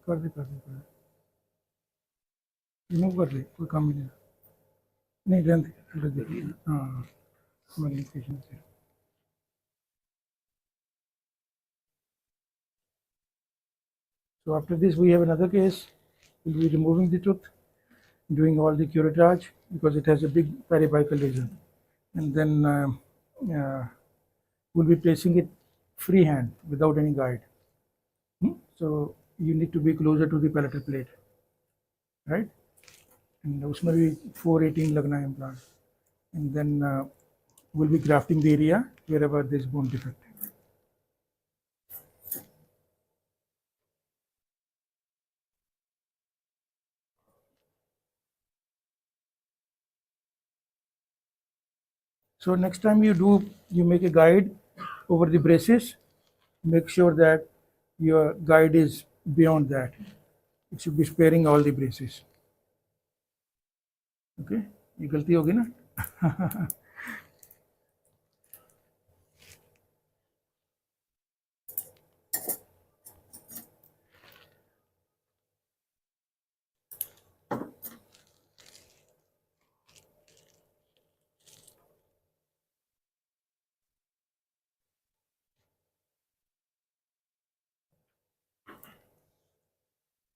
कर दे रिमूव कर दे कोई काम नहीं. नहीं रहने दे. हाँ हमारी लोकेशन से. So after this we have another case. We'll be removing the tooth, doing all the curettage because it has a big periapical lesion, and then we'll be placing it freehand without any guide. So you need to be closer to the palatal plate, right? And उसमें भी 418 लगना है implant, and then We'll be grafting the area wherever there's bone defect. So next time you make a guide over the braces, make sure that your guide is beyond that. It should be sparing all the braces. Okay, ये गलती होगी ना?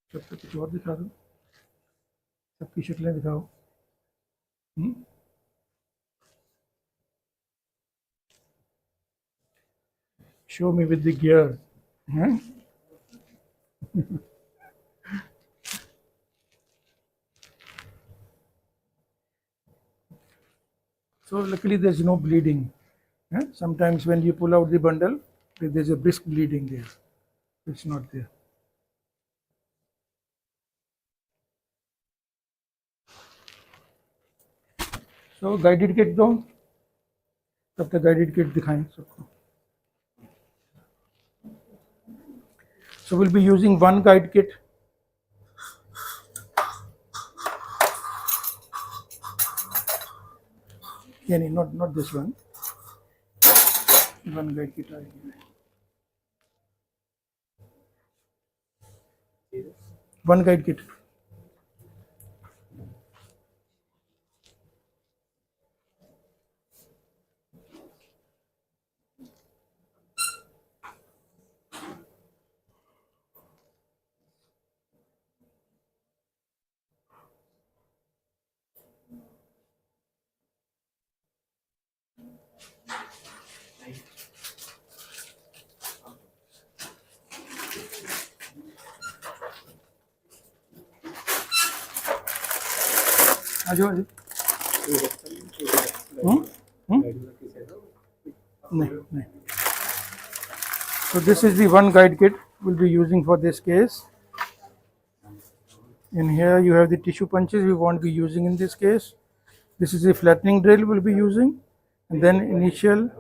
सबको कुछ और दिखा दो, सबकी शक्लें दिखाओ. Show me with the gear. Huh? So luckily there's no bleeding. Huh? Sometimes when you pull out the bundle, there's a brisk bleeding there. It's not there. So guided kit दो, तब तक guided kit दिखाएं सबको. So we'll be using one guide kit. Yeah, not this one. One guide kit आएगी. One guide kit. आ जाओ. नहीं. So this is the one guide kit we'll be using for this case. In here you have the tissue punches we won't be using in this case. This is the flattening drill we'll be using, and then initial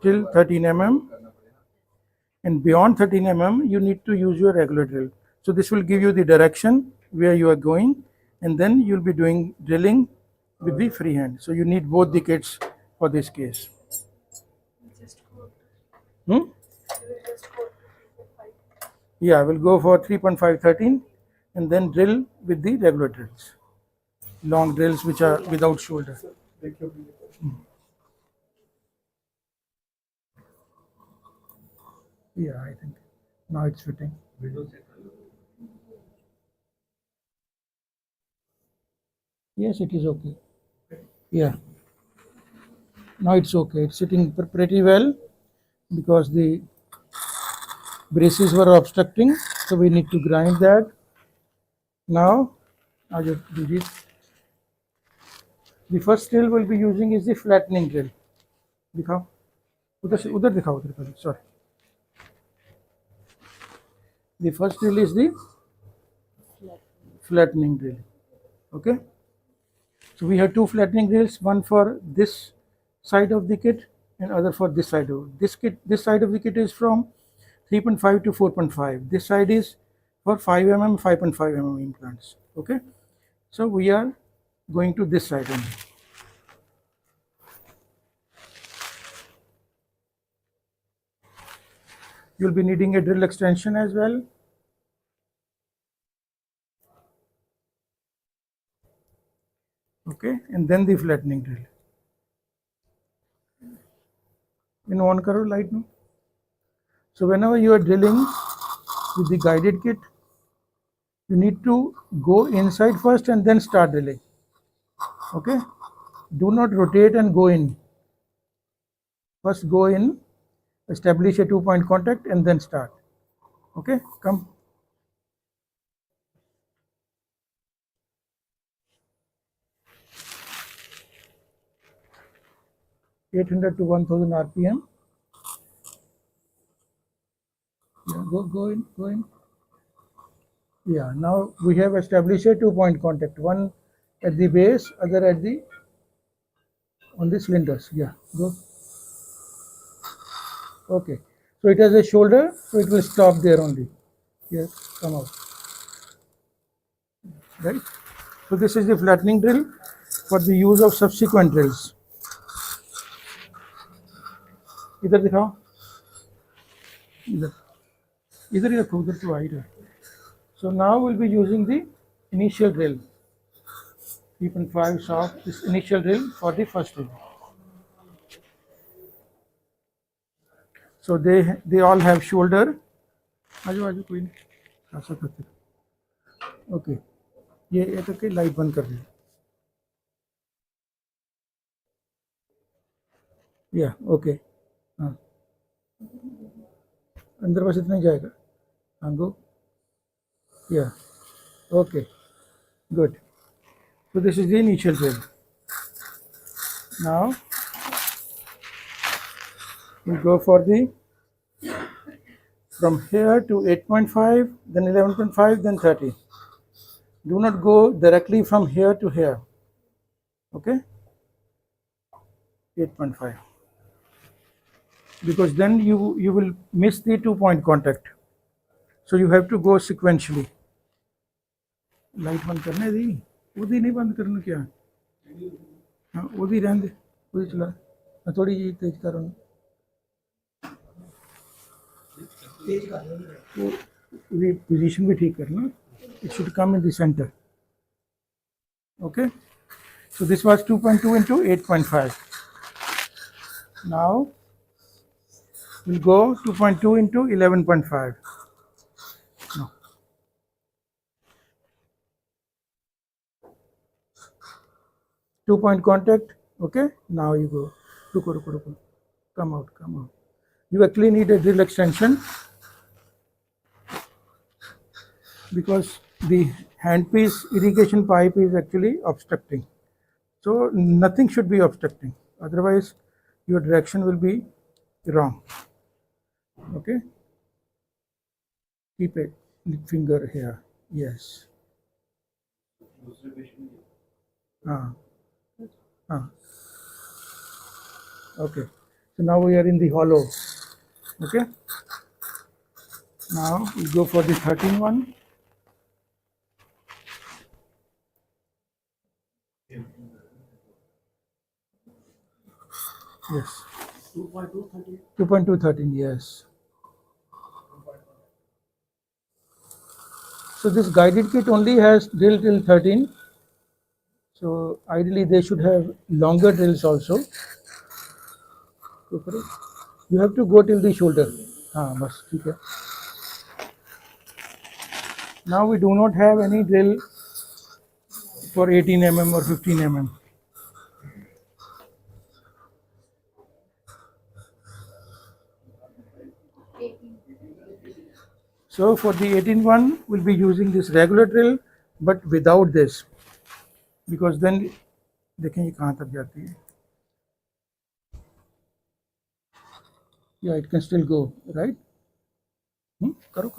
till 13 mm, and beyond 13 mm you need to use your regular drill. So this will give you the direction where you are going, and then you'll be doing drilling with the free hand. So you need both the kits for this case. Yeah, we'll go for 3.5 13 and then drill with the regular drills, long drills which are without shoulder. Yeah, I think now it's fitting. Yes, it is okay. Yeah, now it's okay. It's sitting pretty well because the braces were obstructing, so we need to grind that. Now, I'll just do this. The first drill we'll be using is the flattening drill. दिखाओ उधर दिखाओ उधर पहले. Sorry. The first drill is the flattening drill. Okay. So we have two flattening drills, one for this side of the kit and other for this side of this kit. This side of the kit is from 3.5 to 4.5. This side is for 5 mm, 5.5 mm implants. Okay. So we are going to this side only. You'll be needing a drill extension as well. Okay, and then the flattening drill. In on karo light no. So whenever you are drilling with the guided kit, you need to go inside first and then start drilling. Okay, do not rotate and go in. First go in, establish a 2-point contact and then start. Okay, come. 800 to 1000 RPM. Yeah, go in. Yeah, now we have established a 2-point contact, one at the base, other at the on the cylinders. Yeah, go. Okay, so it has a shoulder, so it will stop there only. Yes, come out. Right. So this is the flattening drill for the use of subsequent drills. इधर दिखाओ, इधर इधर ही रखो, उधर तो आ ही रहा है. So now we'll be using the initial drill. 3.5 soft, this initial drill for the first drill. So they all have shoulder. आजू कोई नहीं, ऐसा करते. ओके, ये करके लाइट बंद कर दिया. या ओके, हाँ अंदर बस इतना ही जाएगा. हाँ गो. या okay, good. So this is the initial drill. Now we go for the from here to 8.5, then 11.5, then 30. Do not go directly from here to here. Okay, 8.5, because then you will miss the 2-point contact. So you have to go sequentially. Light बंद करने दी, उदी नहीं बंद करना क्या. हाँ उदी रहने दे, उदी चला. हाँ, थोड़ी जी तेज करो. तेज कर लो. तो उदी पोजीशन भी ठीक करना. It should come in the center. Okay, so this was 2.2 into 8.5. Now we'll go 2.2 into 11.5. No. 2-point contact. Okay, now you go. Ruko. Come out. You actually need a drill extension because the handpiece irrigation pipe is actually obstructing. So nothing should be obstructing. Otherwise, your direction will be wrong. Okay. Keep a finger here. Yes. Okay. So now we are in the hollow. Okay. Now we go for the 13 one. Yes. 2.213. Yes. So this guided kit only has drill till 13. So ideally they should have longer drills also. You have to go till the shoulder. बस ठीक है. Now we do not have any drill for 18 mm or 15 mm. So for the 18 one, we'll be using this regular drill, but without this, because then देखें ये कहाँ तक जाती है. Yeah, it can still go, right? करो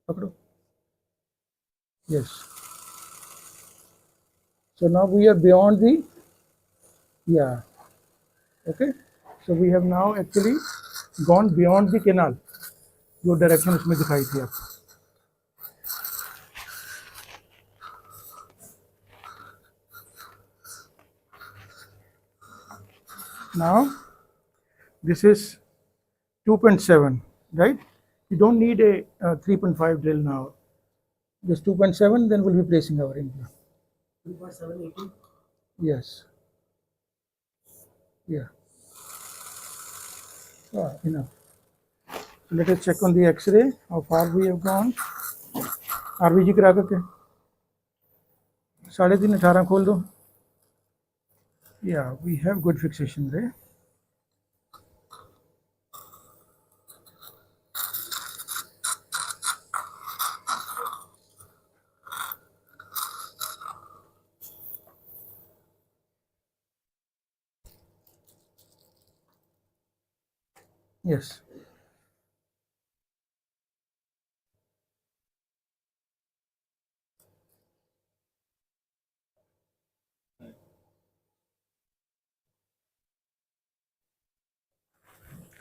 पकड़ो. Yes. So now we are beyond the, yeah. Okay. So we have now actually gone beyond the canal. जो direction उसमें दिखाई थी आपको. Now this is 2.7, right? You don't need a 3.5 drill now. Just 2.7, then we'll be placing our implant. 2.780. Yes. Yeah. Enough. So let us check on the X-ray how far we have gone. RVG करा करके 3.5 18 खोल दो. Yeah, we have good fixation there. Yes.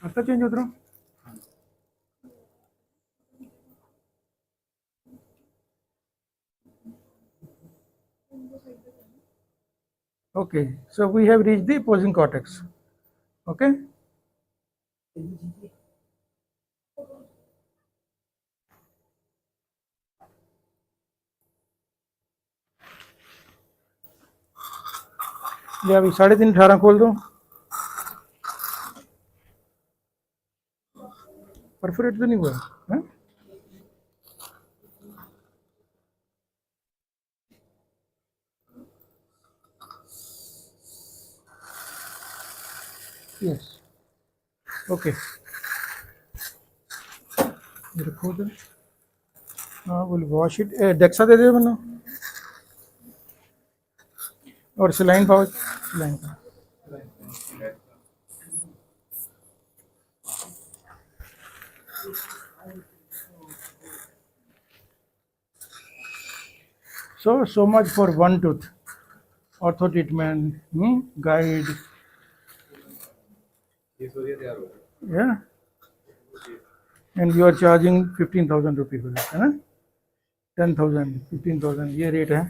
आता change होता रहा Okay, so we have reached the opposing cortex. Okay. या अभी 3:30 खोल दो परफोरेट तो नहीं हुआ है यस ओके रखो उधर हाँ विल वॉश इट डेक्सा दे दे बनो और saline pouch saline so much for one tooth ortho treatment guide ये सूर्य तैयार हो गया yeah and you are charging 15,000 रुपये for it है ना 10,000 15,000 ये रेट है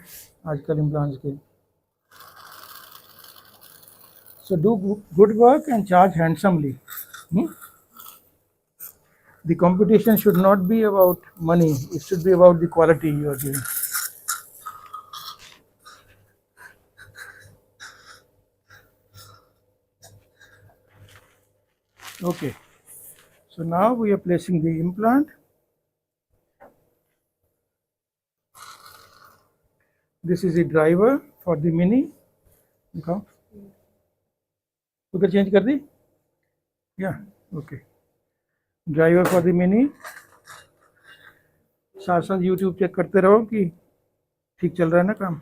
आजकल इम्प्लांट्स के so do good work and charge handsomely the competition should not be about money, it should be about the quality you are giving. Okay, so now we are placing the implant. This is the driver for the mini. दिखाओ उधर change कर दी या okay driver for the mini साथ साथ YouTube check करते रहो कि ठीक चल रहा है ना काम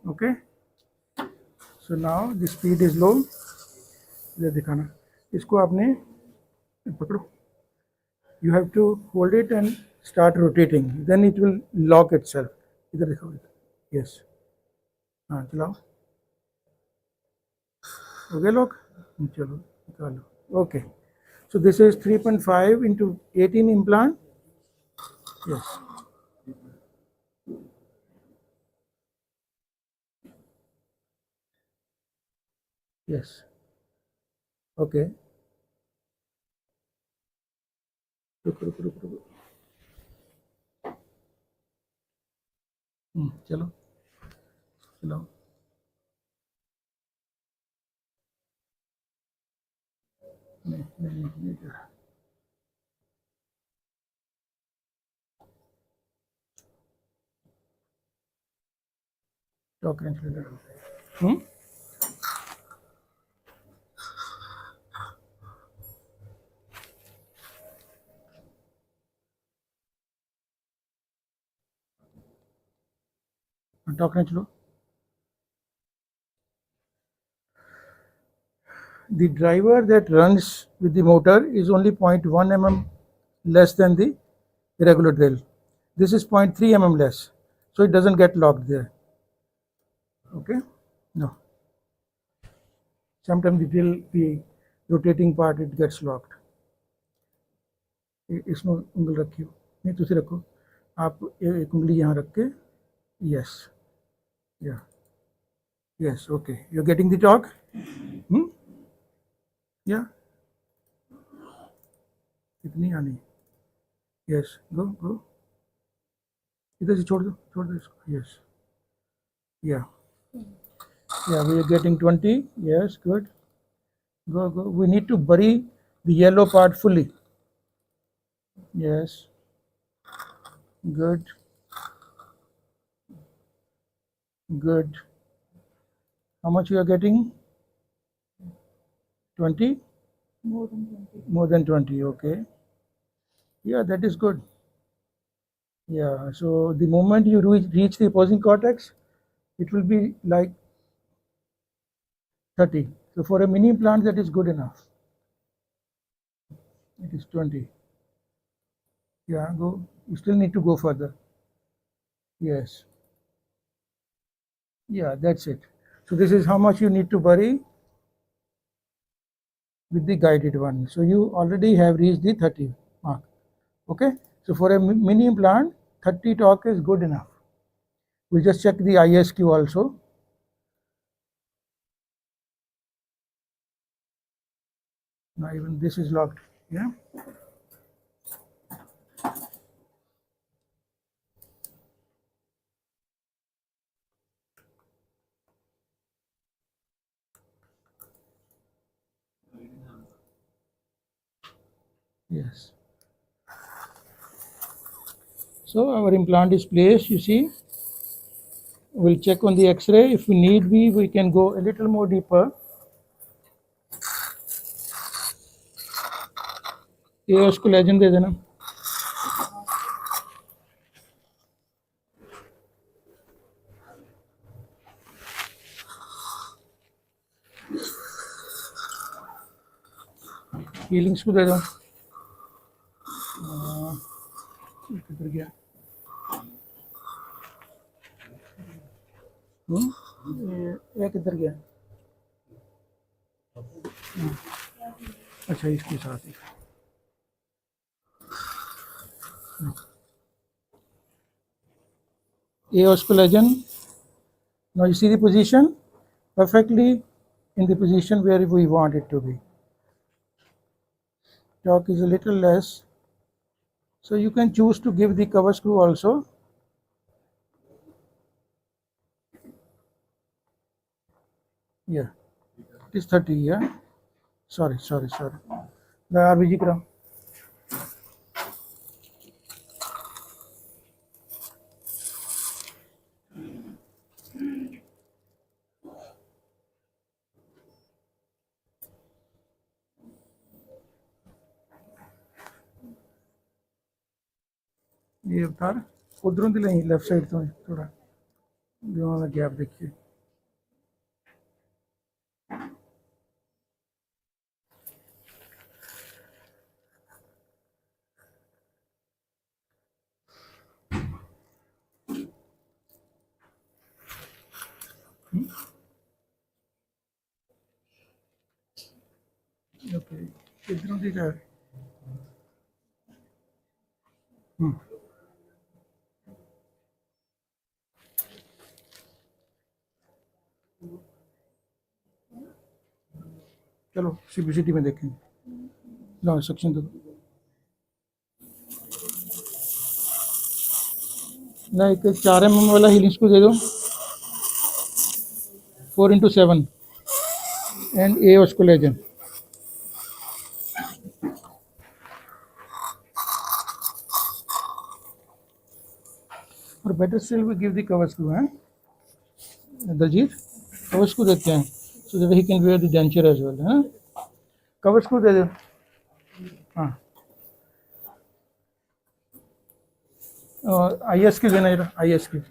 okay so now the speed is low ये दिखाना इसको आपने पकड़ो you have to hold it and start rotating then it will lock itself इधर दिखाओ यस हाँ चलाओ हो गया लॉक चलो निकालो okay so this is 3.5 into 18 implant yes yes okay रुको रुको रुको रुको चलो चलाओ नहीं टॉक रेंच ले लो टॉक रेंच लो the driver that runs with the motor is only 0.1 mm less than the regular drill. This is 0.3 mm less, so it doesn't get locked there. Okay, no. Sometimes the rotating part it gets locked. इसमें उंगल रखियो नहीं तुसी रखो आप एक उंगली यहाँ रख के yes yeah yes okay you're getting the torque yeah इतनी आनी yes go इधर से छोड़ दो इसको yes yeah we are getting 20 yes good go we need to bury the yellow part fully yes good how much you are getting 20 more than 20 okay yeah that is good yeah so the moment you reach the opposing cortex it will be like 30 so for a mini implant that is good enough It is 20. Yeah, go. You still need to go further. Yes. Yeah, that's it. So this is how much you need to bury with the guided one. So you already have reached the 30 mark. Okay. So for a mini implant, 30 torque is good enough. We'll just check the ISQ also. Now even this is locked. Yeah. Yes. So our implant is placed, you see. We'll check on the X-ray. If we need be, we can go a little more deeper. ये उसको legend दे देना. Healings को दे दो. किधर गया? ये किधर गया? अच्छा इसके साथ ही. ये उसको legend. Now you see the position perfectly in the position where we want it to be. Torque is a little less, so you can choose to give the cover screw also. Yeah, it is 30. Yeah, sorry. The RBG kram. ये अवतार उधरों दी नहीं, left side तो थोड़ा दोनों का gap देखिए. Okay, इधरों दी का. चलो CBCT में देखेंगे. लो सेक्शन दो. ना एक 4 mm वाला हीलिंग स्क्रू दे दो. 4x7 एंड ए उसको लेजेंड. और better still we give the cover screw. हैं दलजीत, कवर स्क्रू देते हैं so that he can wear the denture as well. हैं कवर स्क्रू दे दो. हाँ और ISQ देना जरा. ISQ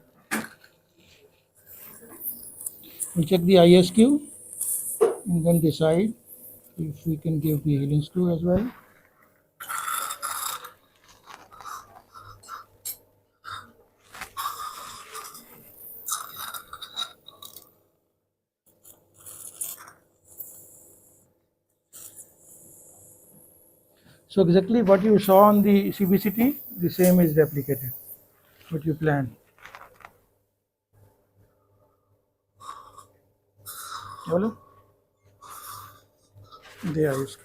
we check the ISQ and then decide if we can give the healing screw as well. So exactly what you saw on the CBCT, the same is replicated, what you planned. Hello? The ISQ.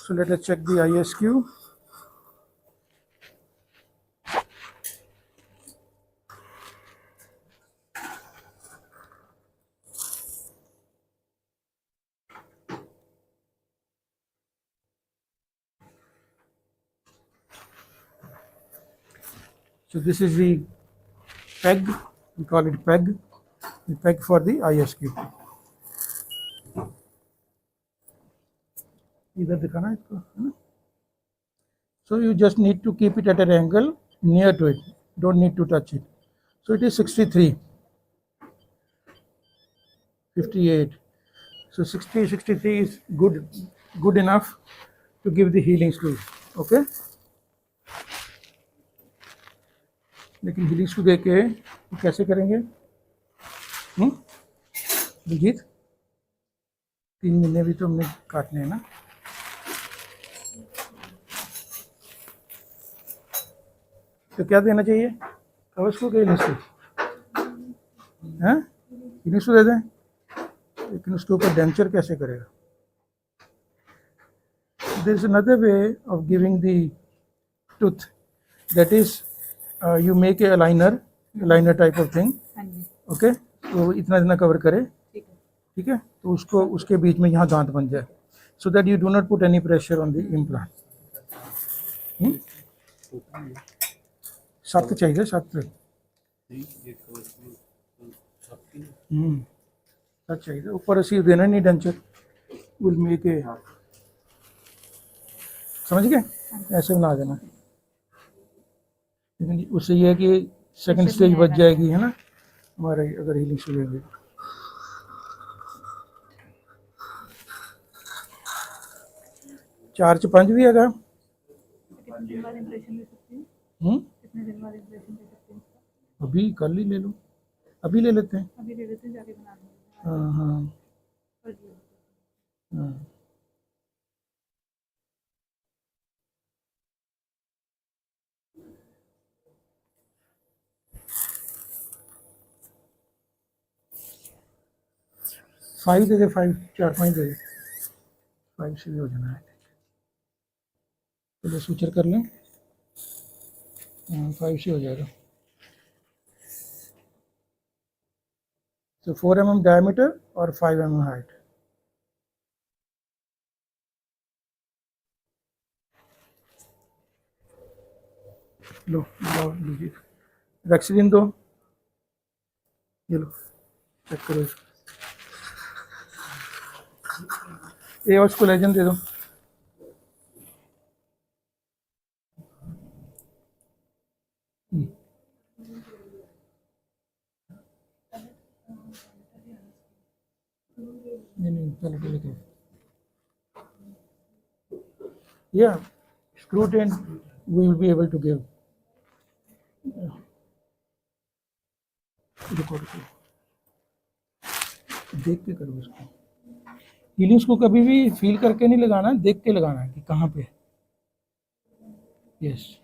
So let us check the ISQ. So this is the peg, we call it peg, the peg for the ISQ. इधर दिखाना है इसको, है ना? So you just need to keep it at an angle near to it, don't need to touch it. So it is 63, 58. So 60, 63 is good enough to give the healing screw. Okay, लेकिन healing screw दे के कैसे करेंगे? दिलजीत 3 महीने भी तो हमने काटने हैं ना. तो क्या देना चाहिए? कवर स्क्रू के healing screw हैं? healing screw दे दें, लेकिन उसके ऊपर डेंचर कैसे करेगा? There is another way of giving the tooth, that is you make a liner type of thing. हाँ जी ओके, तो इतना इतना कवर करे, ठीक है ठीक है, तो उसको उसके बीच में यहाँ दांत बन जाए, so that you do not put any pressure on the implant. 7 चाहिए, 7 7 चाहिए. ऊपर असी देना नहीं डेंचर, विल मेक ए, समझ गए, ऐसे बना देना. लेकिन उससे ये है कि सेकंड स्टेज बच जाएगी, है ना, हमारे अगर हीलिंग शुरू होगी. चार च 5 भी हैगा. कितने दिन बाद इम्प्रेशन ले सकते हैं हम्म, कितने दिन बाद इम्प्रेशन ले सकते हैं अभी कल ही ले लो, अभी ले लेते हैं. अभी ले लेते हैं जाके बना लेंगे हाँ हाँ कर दिया हाँ. फाइव दे दे, 5 4 5 दे दे, 5 से भी हो जाना है. पहले सूचर कर लें. 5 से हो जाएगा. तो 4 mm डायमीटर और 5 mm हाइट. लो लो लीजिए, वैक्सीन दो, ये लो चेक करो इसको. ये और उसको लेजन दे दो. नहीं पहले पहले क्या, या screw it in, we will be able to give. देखो देखो, देख के करो इसको. हीलिंग्स को कभी भी फील करके नहीं लगाना, देख के लगाना है कि कहाँ पे है. Yes,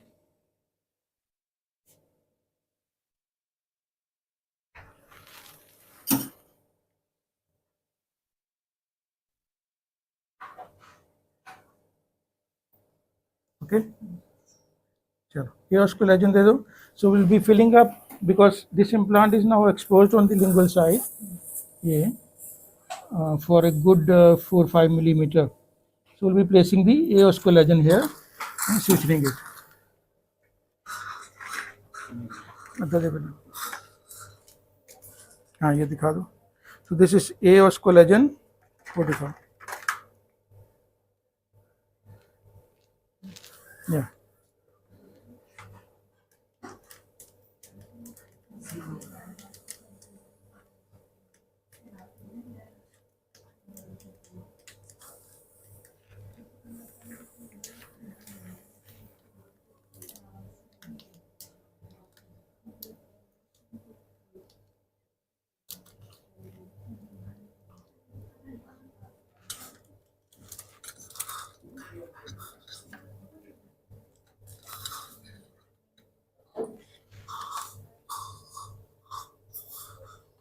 okay. चलो ये उसको लेजन दे दो. So will be filling up because this implant is now exposed on the lingual side. ये for a good 4-5 millimeter. So we'll be placing the AOS collagen here and suturing it. हाँ ये दिखा दो. So this is AOS collagen. वो दिखाओ. Yeah.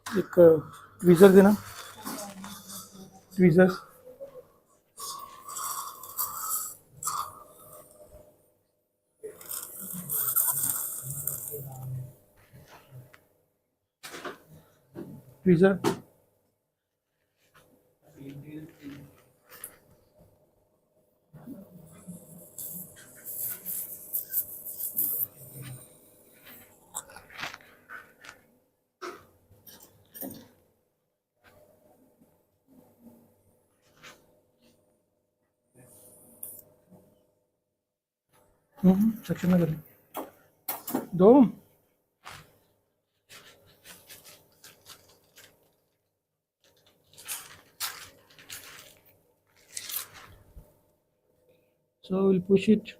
एक tweezer देना, tweezer. Tweezer. Section में करें दो. So we'll push it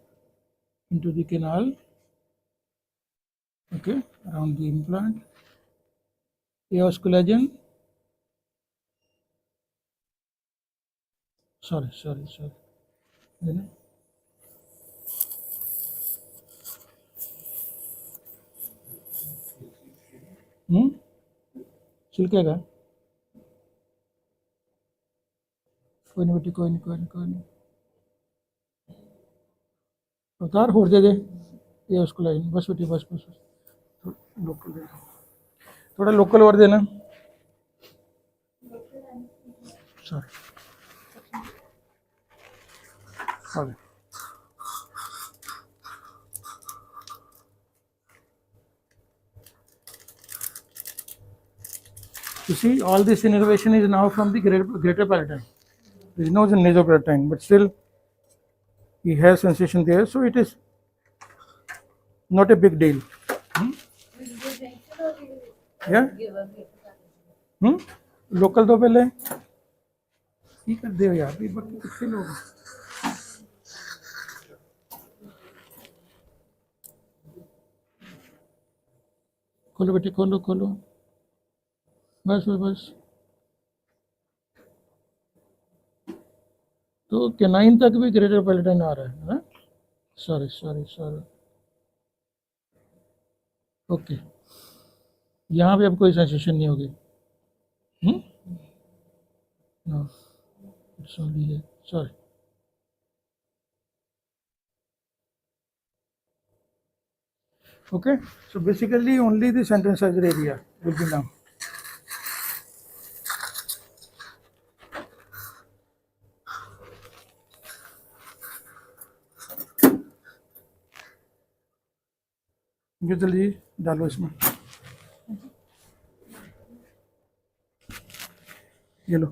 into the canal, okay, around the implant. EOS collagen. Sorry. You know? छिलकेगा कोई नहीं बेटी कोई नहीं अवतार होड़ दे ये उसको लाइन बस बेटी बस लोकल दे थोड़ा लोकल और देना sorry okay You see, all this innervation is now from the greater palatine. There is no nasopalatine, but still he has sensation there, so it is not a big deal. Yeah? Local तो पहले ही कर दे यार ये बाकी कितने लोग खोलो बेटे खोलो बस तो कैनाइन तक भी ग्रेटर पैलेटाइन आ रहा है ना सॉरी ओके यहाँ पे अब कोई सेंसेशन नहीं होगी नो इट्स ओनली है sorry okay, so basically only the central surgery area will be now. ये जल्दी डालो इसमें ये लो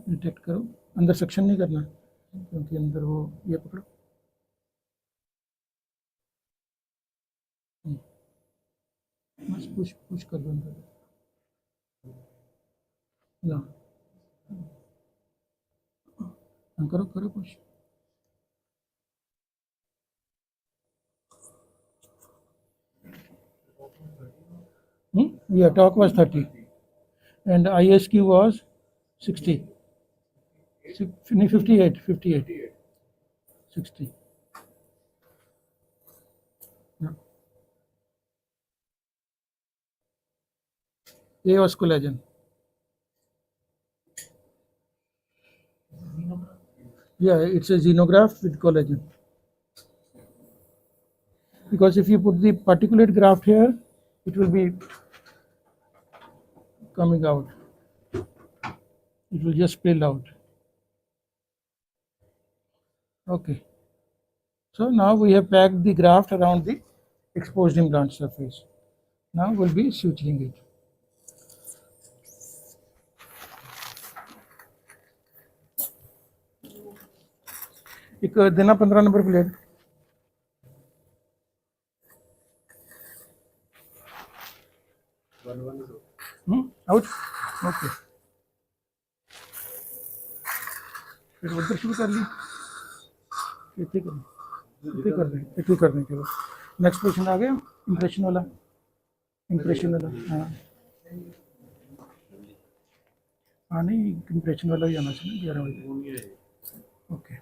डिटेक्ट करो अंदर सेक्शन नहीं करना क्योंकि अंदर वो ये पकड़ो बस पुश कर दो अंदर ला करो push yeah talk was 30 and ISQ was 60 58 60 yeah. A was collagen yeah it's a xenograph with collagen because if you put the particulate graft here it will be coming out it will just spill out okay so now we have packed the graft around the exposed implant surface now we'll be suturing it एक देना 15 number plate out okay फिर उधर शुरू कर ली ठीक कर दें चलो नेक्स्ट क्वेश्चन आ गया इम्प्रेशन वाला हाँ नहीं इम्प्रेशन वाला ही आना चाहिए 11 बजे okay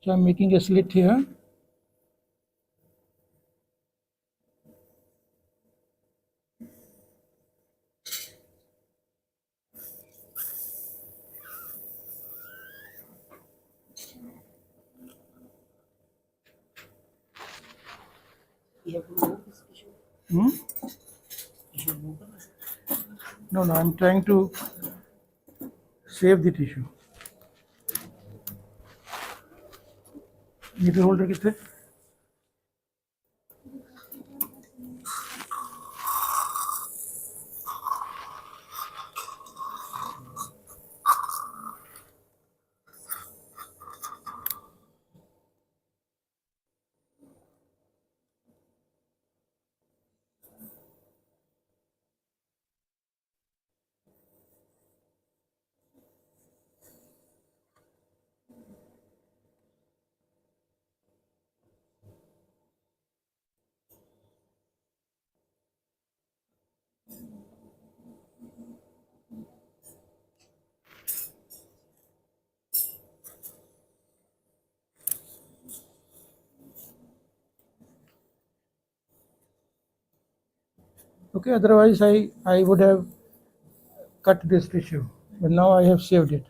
So I'm making a slit here. You have to remove this tissue. Tissue remove करना है. No, I'm trying to save the tissue. Needle holder कितने? Okay, otherwise I would have cut this tissue, but now I have saved it.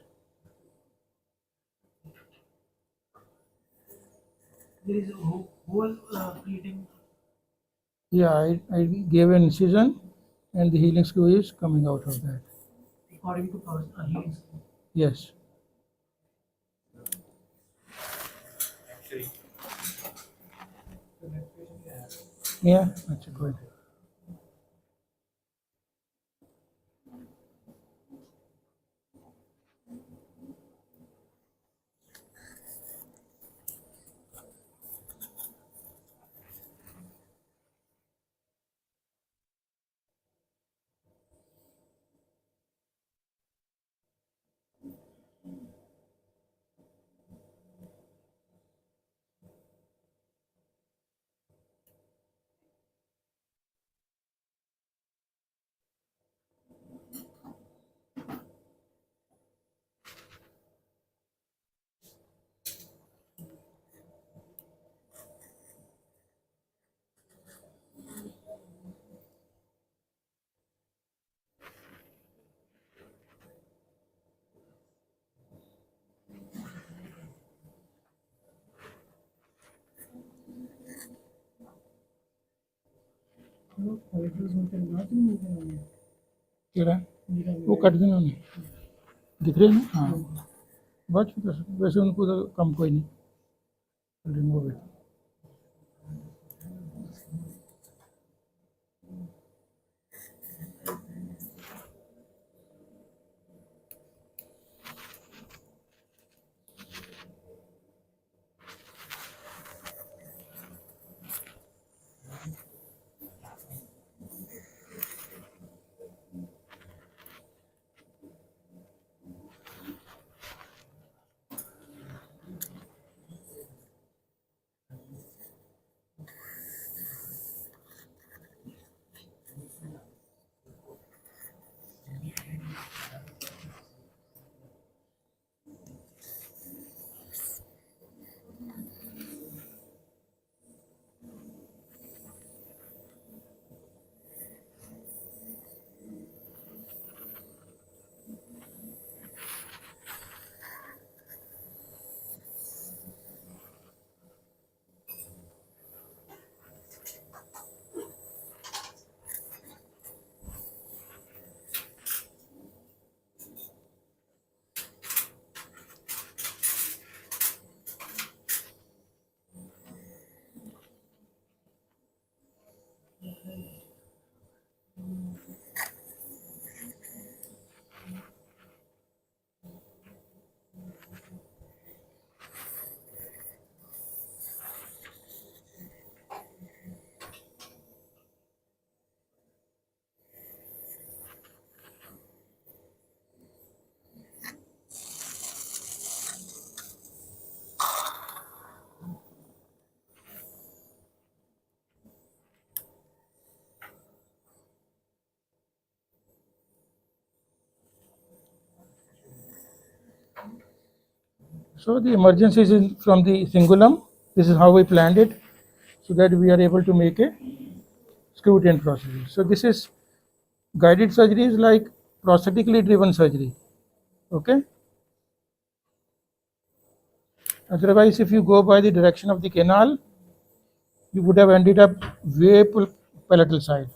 There is a whole creating Yeah, I gave an incision, and the healing screw is coming out of that. according to healing. Yes. Yeah, that's good. केड़ा वो cut देना उन्हें दिख रहे हैं ना हाँ बच वैसे उनको तो कम कोई नहीं remove it So the emergence is from the cingulum. This is how we planned it, so that we are able to make a screw in procedure. So this is guided surgery is like prosthetically driven surgery. Okay. Otherwise, if you go by the direction of the canal, you would have ended up way palatal side.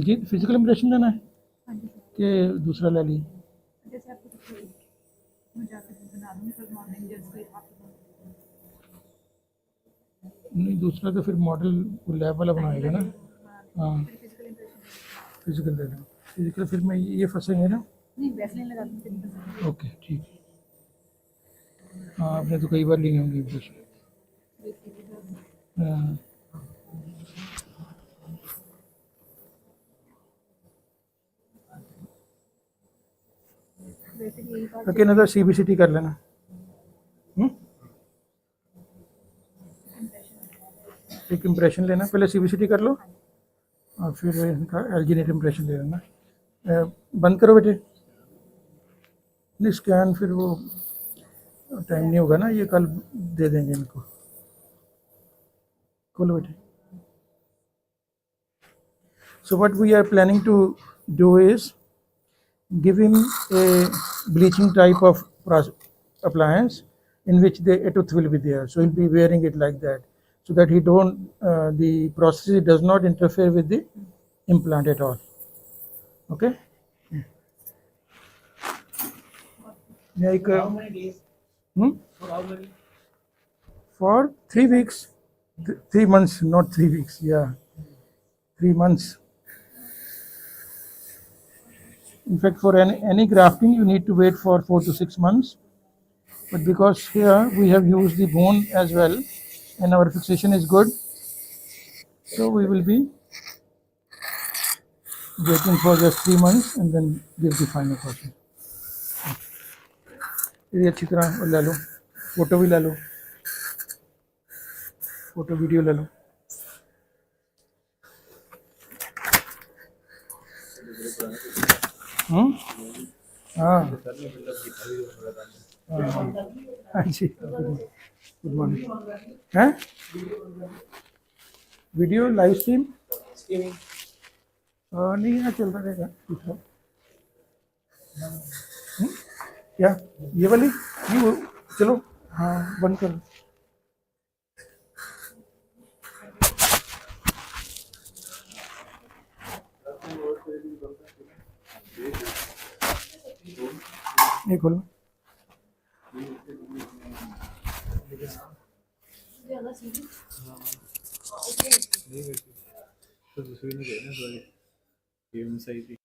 Diljit physical impression लेना है कि दूसरा ले ली जैसे आपको कुछ मैं जाकर बना दूंगी कल मॉर्निंग जैसे आप नहीं दूसरा तो फिर मॉडल लैब वाला बनाएगा ना हाँ फिजिकल इंप्रेशन फिजिकल ले लो फिजिकल फिर में ये फंसेंगे ना नहीं वैसलीन लगा दूंगी ओके ठीक हाँ आपने तो कई बार लिए होंगे इम्प्रेशन हाँ वैसे यही बात ओके ना तो CBCT कर लेना एक इम्प्रेशन लेना पहले CBCT कर लो और फिर इनका एल्जीनेट इम्प्रेशन ले लेना। बंद करो बेटे, नहीं स्कैन फिर वो टाइम नहीं होगा ना, ये कल दे देंगे इनको। खोलो बेटे। So what we are planning to do is give him a bleaching type of appliance in which a tooth will be there. So he'll be wearing it like that, so that he don't the process does not interfere with the implant at all. Okay. Like How many days? hmm? For how many? For 3 weeks, 3 months, not 3 weeks. Yeah, 3 months. In fact, for any grafting, you need to wait for 4 to 6 months. But because here we have used the bone as well, and our fixation is good, so we will be waiting for just 3 months and then give the final process. ये अच्छी तरह ले लो, photo भी ले लो, photo video ले लो। हाँ हाँ जी, good morning. हैं वीडियो लाइव स्ट्रीम Streaming. नहीं, यहाँ चल रहा रहेगा ठीक है। क्या ये वाली नहीं वो, चलो हाँ बंद कर। ये खोलो। तो दूसरी में गए ना सॉरी, गेम सही थी।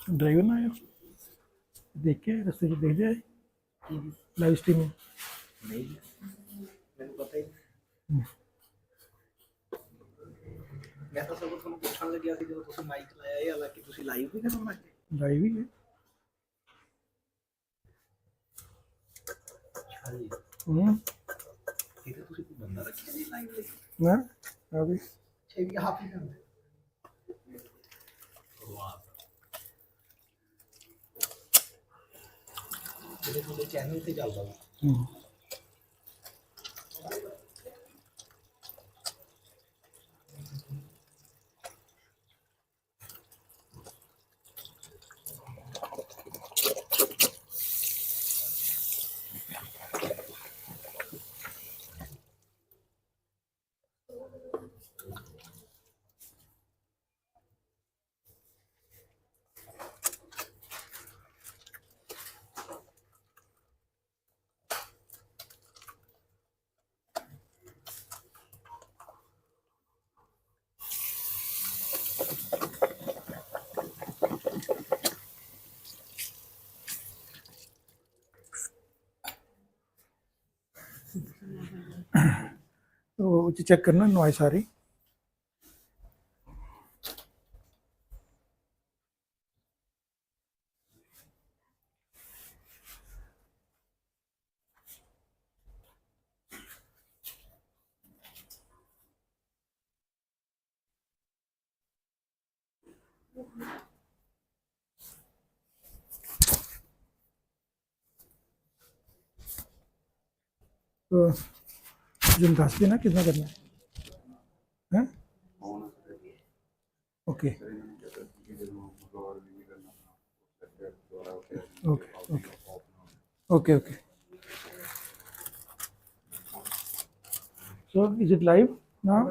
ड्राइवर ना आया देख के रास्ते च देख जाए लाइव स्ट्रीमिंग ਨਹੀਂ ਜੀ, ਮੈਨੂੰ ਪਤਾ ਹੀ ਨਹੀਂ। ਮੈਂ ਤਾਂ ਸਗੋਂ ਤੁਹਾਨੂੰ ਪੁੱਛਣ ਲੱਗਿਆ ਸੀ ਜਦੋਂ ਤੁਸੀਂ ਮਾਈਕ ਲਾਇਆ ਇਹ ਹਾਲਾਂਕਿ ਤੁਸੀਂ ਲਾਈਵ ਵੀ ਕਰਨਾ ਹੈ। लाइव ही है ਅੱਛਾ ਜੀ, ਇਹ ਤਾਂ ਤੁਸੀਂ ਕੋਈ ਬੰਦਾ ਰੱਖਿਆ ਜੀ ਲਾਈਵ ਲਈ। ना अभी ਅੱਛਾ ਇਹ ਵੀ ਆਪ ਹੀ ਕਰਦੇ। ਵਾਹ, ਜਿਹੜੇ ਤੁਹਾਡੇ ਚੈਨਲ ਤੇ ਚੱਲਦਾ ਵਾ। तो चेक करना नॉइस आ रही तो जो दस देना कितना करना है okay okay okay okay okay so is it live now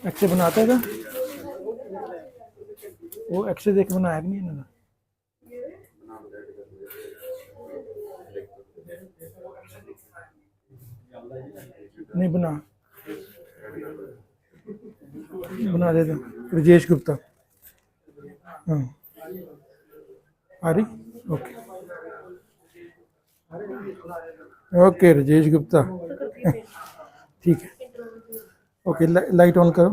एक्से बनाता है क्या वो एक्से देख के बनाया कि नहीं इन्होंने नहीं बना बना दे दो राजेश गुप्ता हाँ आ रही ओके ओके राजेश गुप्ता ठीक है ओके लाइट ऑन करो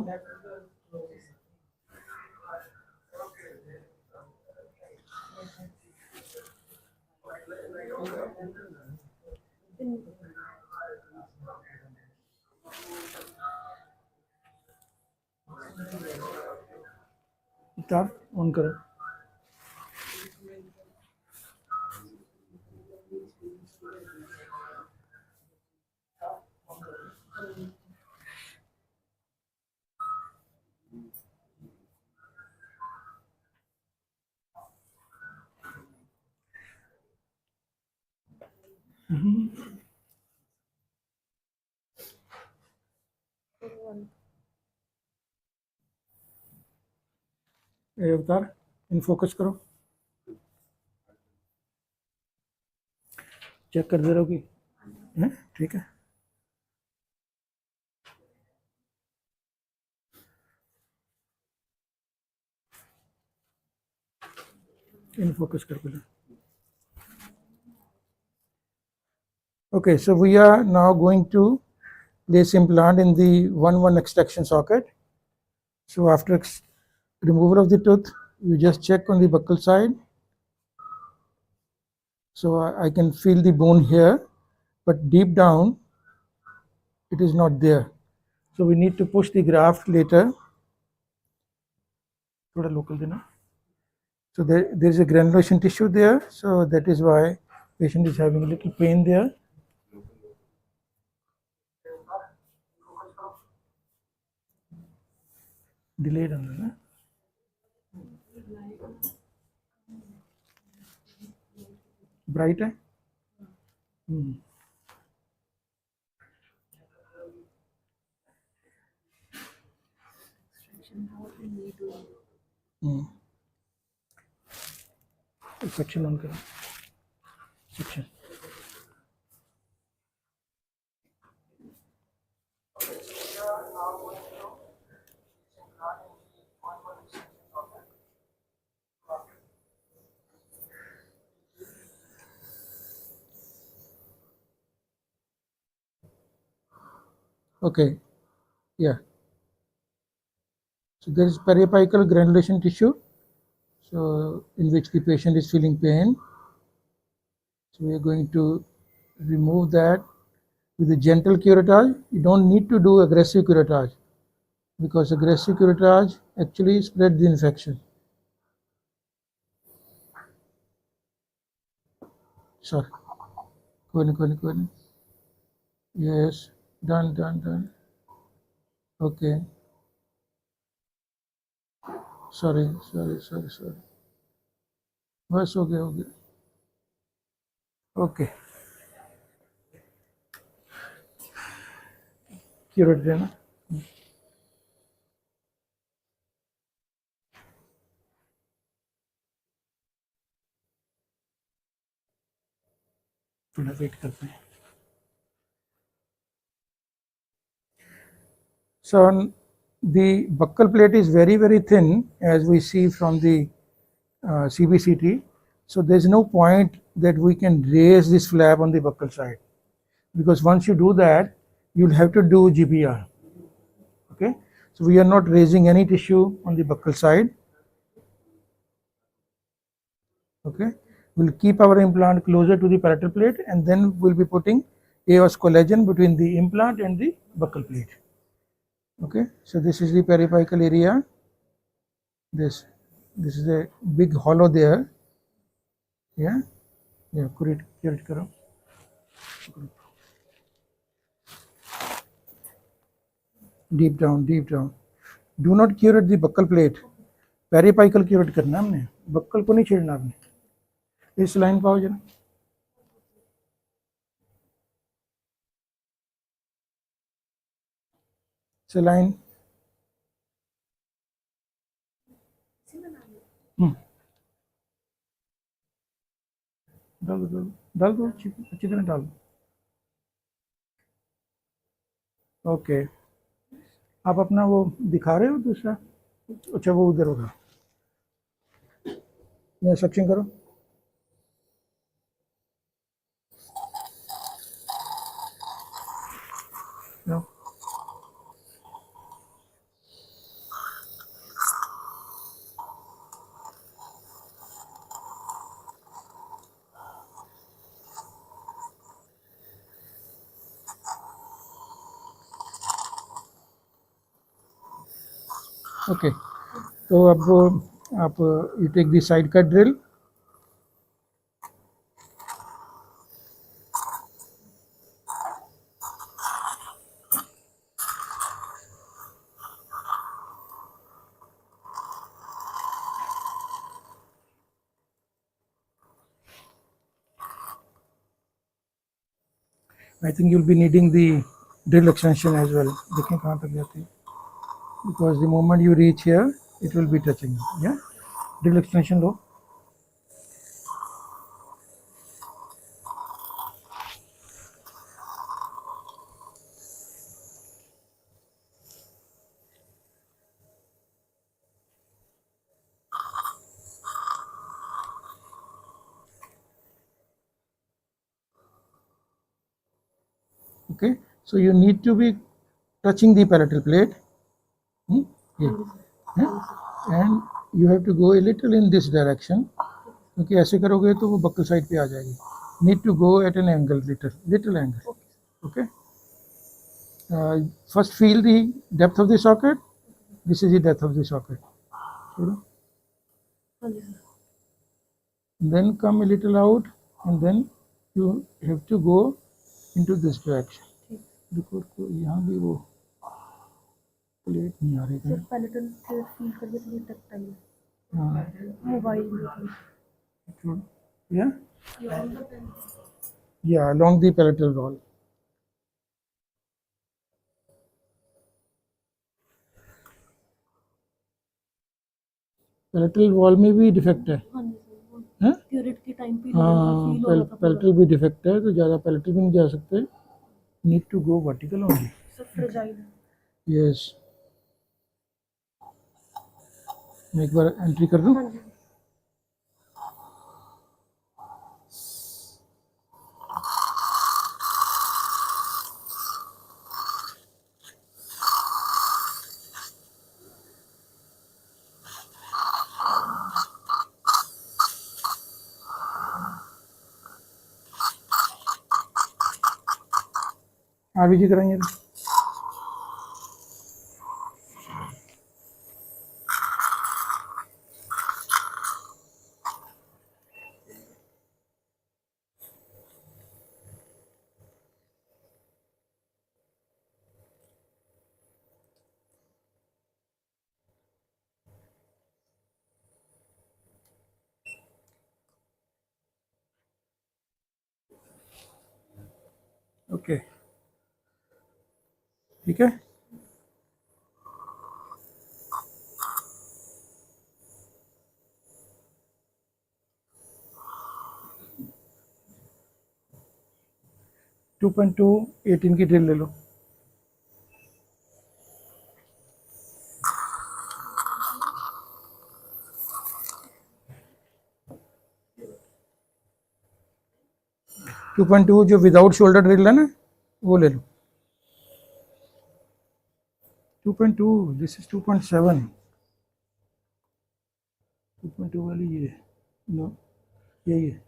तार ऑन करो ये अवतार इन फोकस करो चेक कर दे रहो कि ठीक है इन फोकस कर पहले okay so we are now going to place implant in the 1-1 extraction socket so after removal of the tooth you just check on the buccal side so I can feel the bone here but deep down it is not there so we need to push the graft later thoda local dena so there is a granulation tissue there so that is why patient is having a little pain there delayed on that bright है section on करो, section. Okay, yeah. So there is periapical granulation tissue, so in which the patient is feeling pain. So we are going to remove that with a gentle curettage. You don't need to do aggressive curettage because aggressive curettage actually spread the infection. Sorry, go on. Yes, done. Okay. Sorry. बस हो गया. Okay. Curate देना. थोड़ा wait करते हैं. So the buccal plate is very thin, as we see from the CBCT. So there is no point that we can raise this flap on the buccal side, because once you do that, you'll have to do GPR. Okay, so we are not raising any tissue on the buccal side. Okay, we'll keep our implant closer to the palatal plate, and then we'll be putting AOS collagen between the implant and the buccal plate. Okay, so this is the periapical area. This is a big hollow there. Yeah, curate करो. Deep down. Do not curate the buccal plate. Periapical curate करना हमने, buccal को नहीं छेड़ना आपने. इस line पाओ जरा. Saline. डाल दो अच्छी तरह डाल दो. ओके, आप अपना वो दिखा रहे हो दूसरा? अच्छा, वो उधर होगा. मैं सक्शन करो. No. ओके, तो अब आप you take the side cut drill. I think you'll be needing the drill extension as well. देखें कहाँ तक जाती है, because the moment you reach here, it will be touching. Yeah, drill extension low. Okay, so you need to be touching the palatal plate. Yeah. And you have to go a little in this direction, क्योंकि ऐसे करोगे तो वो buckle side पे आ जाएगी. Need to go at an angle, little angle. Okay. First feel the depth of the socket. This is the depth of the socket. Then come a little out, and then you have to go into this direction. देखो यहाँ भी वो plate नहीं आ रही है. Palatal plate feel करके थोड़ी tactile हाँ. Mobile Yeah, along the palatal wall. Palatal wall में भी डिफेक्ट है. हैं? क्यूरेट के टाइम पे हाँ, फील हो रहा था पेल्ट्री भी डिफेक्ट है, तो ज़्यादा पेल्ट्री भी नहीं जा सकते, need to go vertical only. सब फ्रेजाइल है। यस, मैं एक बार एंट्री कर दूँ। हाँ जी। आरबीजी कराएंगे। ओके, ठीक है। टू पॉइंट टू 18 की ड्रिल ले लो। 2.2 जो विदाउट शोल्डर ड्रिल है ना, वो ले लो। 2.2, दिस इज 2.7। 2.2 वाली ये, नो, यही है।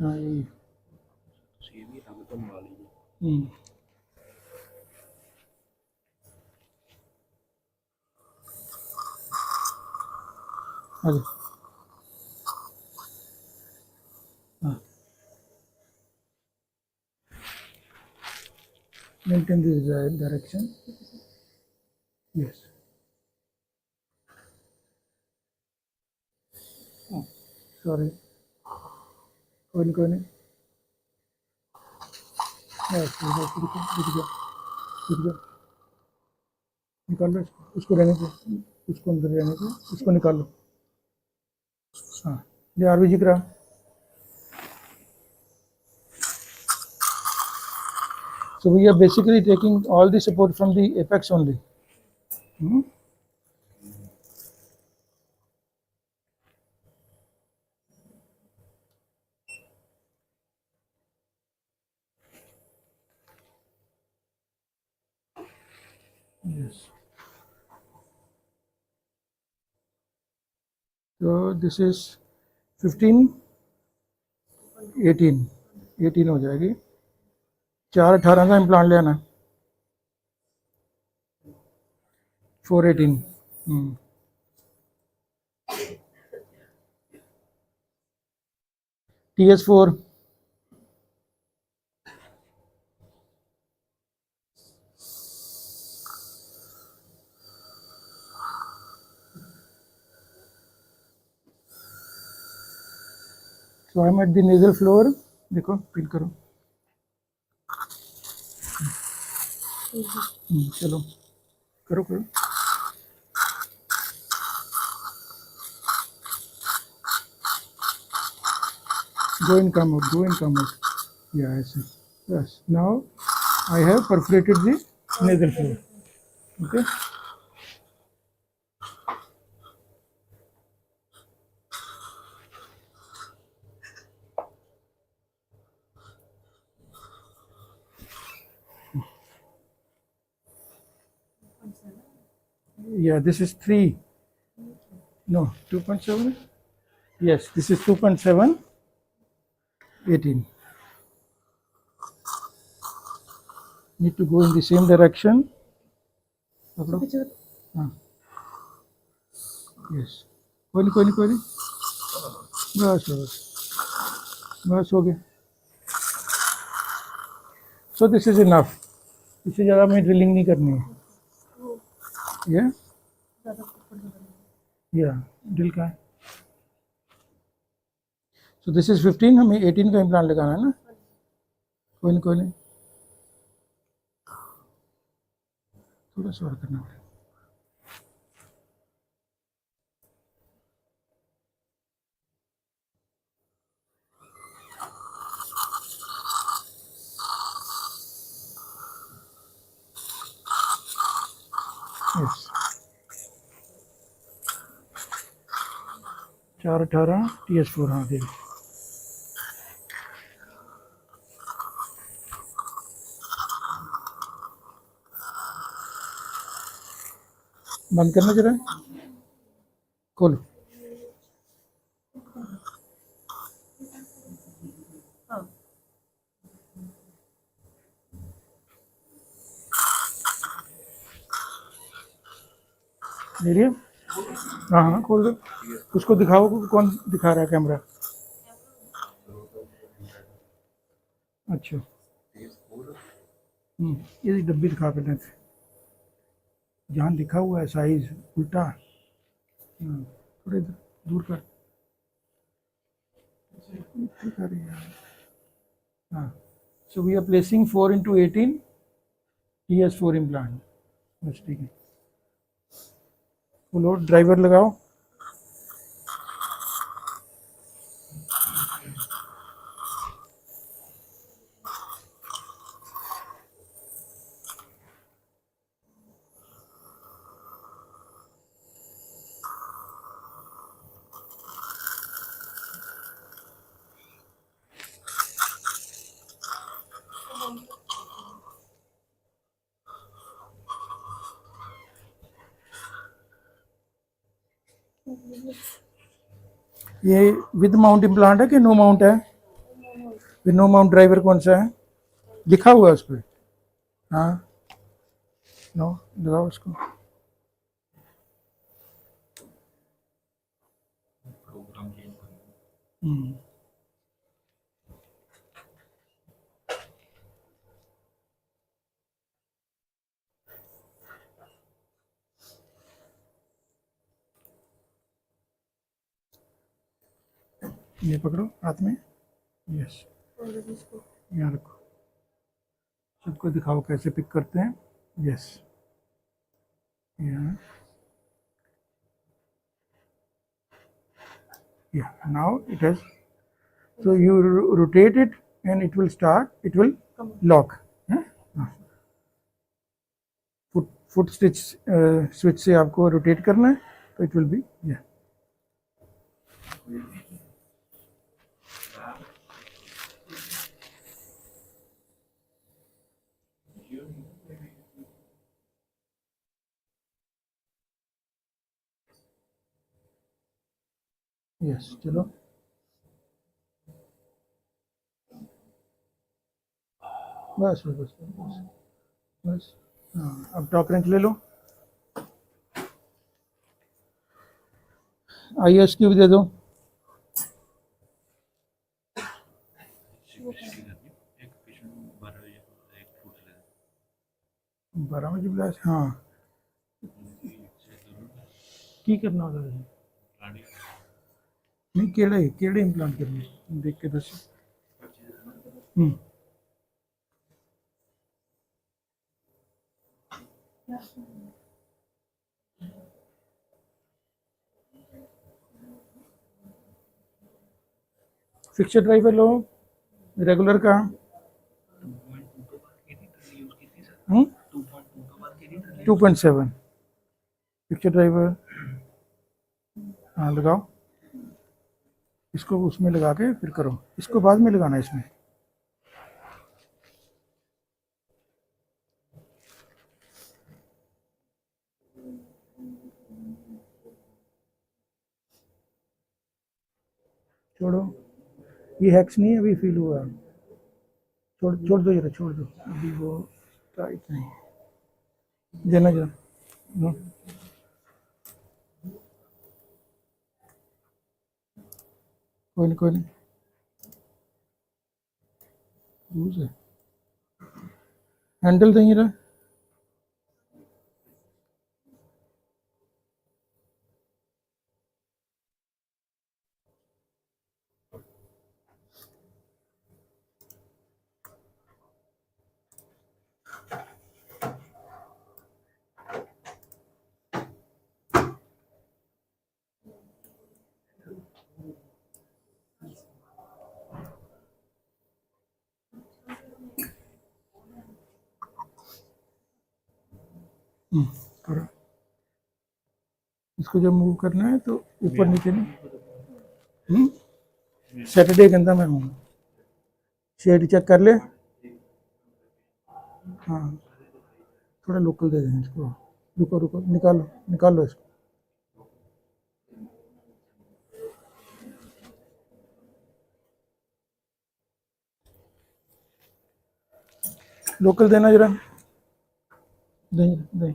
हाँ, यही है। सेम ही रंग तो मंगा लीजिए। आ जाओ। हाँ, maintain this direction. Yes. Oh, sorry. कोई नहीं, कोई नहीं। Yes, रुक जा, रुक जा। निकाल लो उसको रहने दो, उसको अंदर रहने दो, उसको निकाल लो। हाँ, ये आरबीजी करा। So we are basically taking all the support from the apex only. Hmm? Yes. So this is 15, 18, 18 हो जाएगी। 4/18 का इम्प्लांट ले आना। 4/18। TS4। So I'm at the nasal floor, देखो फील करो। चलो करो करो। Go and come out, go and come out. Yeah, I see. Yes, now I have perforated the nasal floor. Okay. Yeah, this is 3. No, 2.7. Yes, this is 2.7, 18. Need to go in the same direction. पकड़ो। हाँ, yes. कोई नहीं, कोई नहीं, कोई नहीं। बस बस बस हो गया। So this is enough. इससे ज़्यादा हमें ड्रिलिंग नहीं करनी है। Yeah, yeah, ड्रिल का है। So this is 15, हमें 18 का इम्प्लांट लगाना है ना। कोई नहीं, कोई नहीं, थोड़ा सा और करना पड़ेगा। यस 418 TS4 हाँ ठीक है। बंद करना जरा, खोलो। ले लिया? हाँ हाँ खोल दो, उसको दिखाओ कि कौन दिखा रहा है कैमरा। अच्छा ये डब्बी दिखा पहले से, जहाँ लिखा हुआ है साइज उल्टा। थोड़े दूर कर, ठीक है यार। हाँ, so we are placing 4 into 18 TS4 implant, बस ठीक है। बोलो ड्राइवर लगाओ। ये विद माउंट इम्प्लांट है कि नो माउंट है? विद नो माउंट ड्राइवर कौन सा है? लिखा हुआ है उस पर? हाँ नो, लगाओ उसको। ये पकड़ो हाथ में, यस यहाँ रखो, सबको दिखाओ कैसे पिक करते हैं। यस यहाँ, yeah now it has, so you rotate it and it will start, it will lock। Foot stitch switch से आपको रोटेट करना है तो इट विल बी या। यस चलो बस बस बस बस, बस। हाँ अब टॉक रेंच ले लो, IS की भी दे दो। एक पेशेंट 12 बजे ब्लास, हाँ की करना होता है नहीं, केड़े इम्प्लांट करने देख के दस। फिक्सर ड्राइवर लो रेगुलर का। 2.7 फिक्सर ड्राइवर, हाँ लगाओ इसको, उसमें लगा के फिर करो, इसको बाद में लगाना है इसमें। छोड़ो, ये हैक्स नहीं है, अभी फील हुआ है। छोड़ छोड़ दो जरा, छोड़ दो अभी, वो टाइट नहीं देना जरा। नो कोई नहीं लूज है, हैंडल देंगे जरा। करो इसको जब मूव करना है तो ऊपर नीचे नहीं। सैटरडे के अंदर मैं हूँ। शेड चेक कर ले। हाँ, थोड़ा लोकल दे दें इसको। रुको रुको, निकालो निकालो इसको। लोकल देना जरा, दें दें।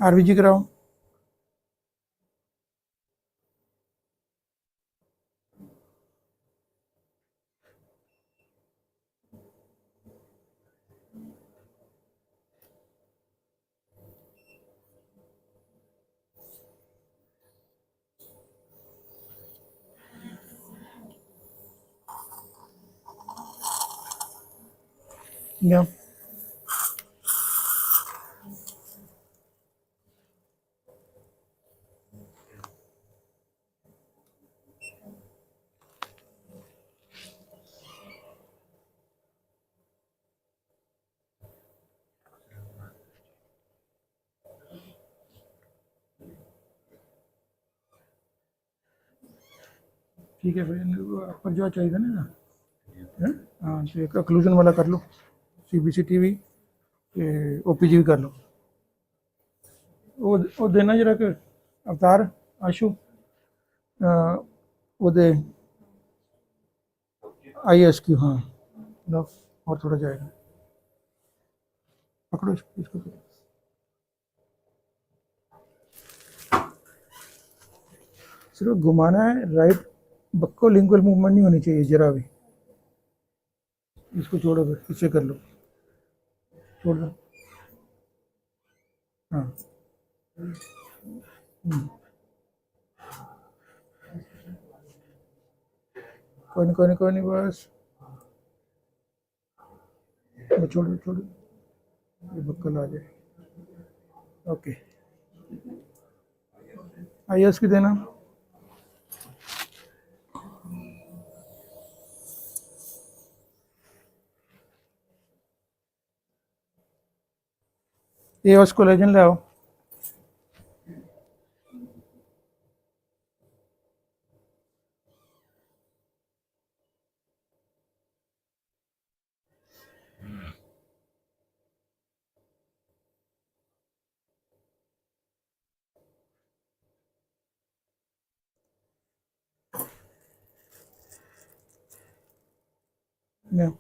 आरवीजी कराओ। या ठीक है फिर पर जो चाहिए था ना। हैं? हाँ, तो एक अक्लूजन वाला कर लो। सीबीसी टीवी ओपीजी भी कर लो। वो देना जरा कि अवतार आशु वो दे ISQ। हाँ, लो और थोड़ा जाएगा। पकड़ो इसको पकड़ो। सिर्फ घुमाना है, राइट बक्को लिंगुअल मूवमेंट नहीं होनी चाहिए जरा भी। इसको छोड़ो, फिर इससे कर लो, छोड़ दो। हाँ, कोई नहीं कोई नहीं कोई नहीं, बस छोड़ दो छोड़ दो, ये बक्कल आ जाए। ओके, ISQ देना। ये उसको लेजन ले आओ। Yeah.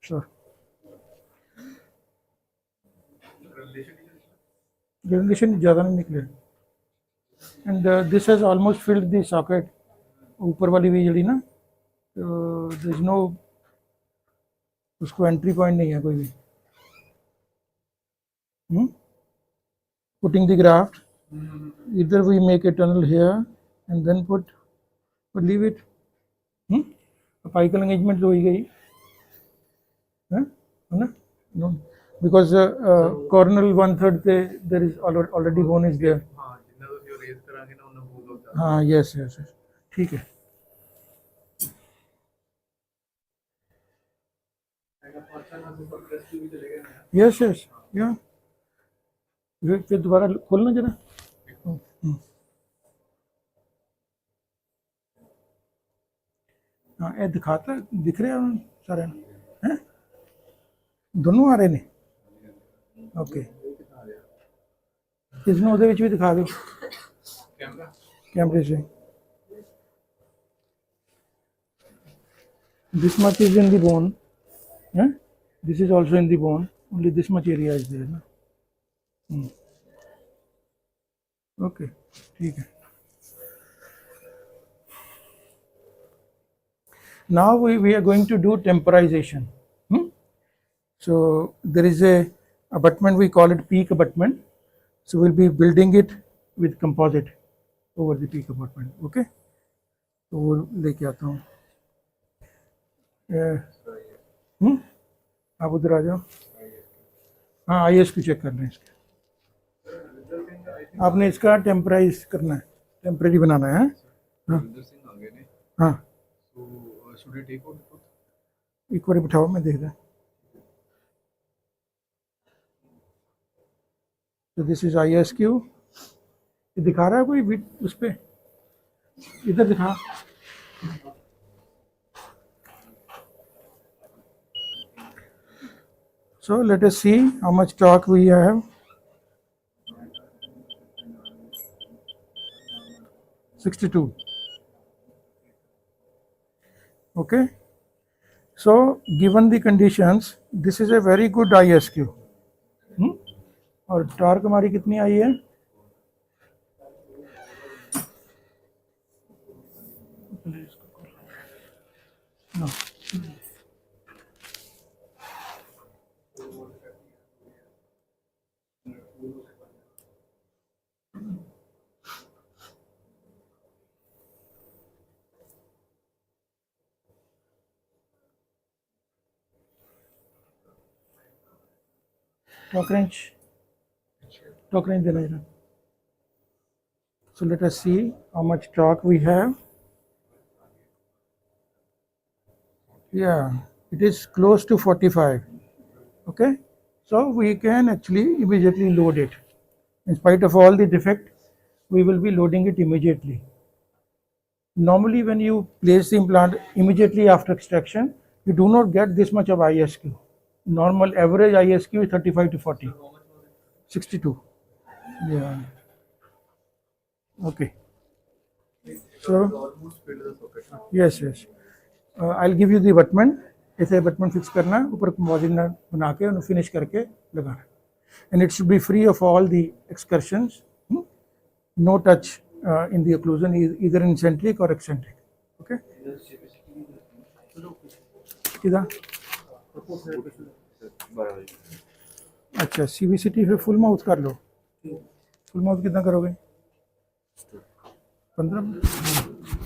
Sure. Granulation ज़्यादा नहीं निकले, and this has almost filled the socket. ऊपर वाली भी जड़ी ना, तो देयर इज नो, उसको एंट्री पॉइंट नहीं है कोई भी। पुटिंग द ग्राफ्ट, इधर we make a tunnel here and then put और लीव इट। अपाइकल एंगेजमेंट तो हो ही गई है ना। नो, बिकॉज कॉर्नल 1/3 पे there is already bone is there. हाँ, जिन्ना तो जो रेज करांगे ना उन्ना मूव होता है। हाँ, यस यस यस, ठीक है। यस यस, या फिर दोबारा खोलना जरा। हाँ ये दिखाता दिख रहे हैं सारे हैं दोनों आ रहे ने ओके इसमें ਉਹਦੇ ਵਿੱਚ ਵੀ ਦਿਖਾ ਦਿਓ कैमरे से this much is in the bone this is also in the bone only this much area is there na okay ठीक है now we are going to do temporization so there is a abutment we call it peak abutment so we'll be building it with composite over the peak abutment okay तो वो लेके आता हूँ आप उधर आ जाओ हाँ IS को चेक कर लें इसके आपने इसका टेम्पराइज करना है टेम्परेरी बनाना है हाँ हाँ एक बार बिठाओ मैं देख रहा तो दिस इज ISQ ये दिखा रहा है कोई उस पे इधर दिखा so let us see how much torque we have 62 okay so given the conditions this is a very good ISQ और टॉर्क हमारी कितनी आई है no. Torque range देना जरा so let us see how much torque we have yeah it is close to 45 okay so we can actually immediately load it in spite of all the defect we will be loading it immediately normally when you place the implant immediately after extraction you do not get this much of ISQ normal average ISQ is 35 to 40 62 yeah okay so yes I'll give you the abutment ऐसे abutment fix करना है ऊपर composite बना के उन्हें finish करके लगाना and it should be free of all the excursions no touch in the occlusion either in centric or eccentric okay किधर अच्छा CVCT फिर फुल माउथ कर लो फुल माउथ कितना करोगे 15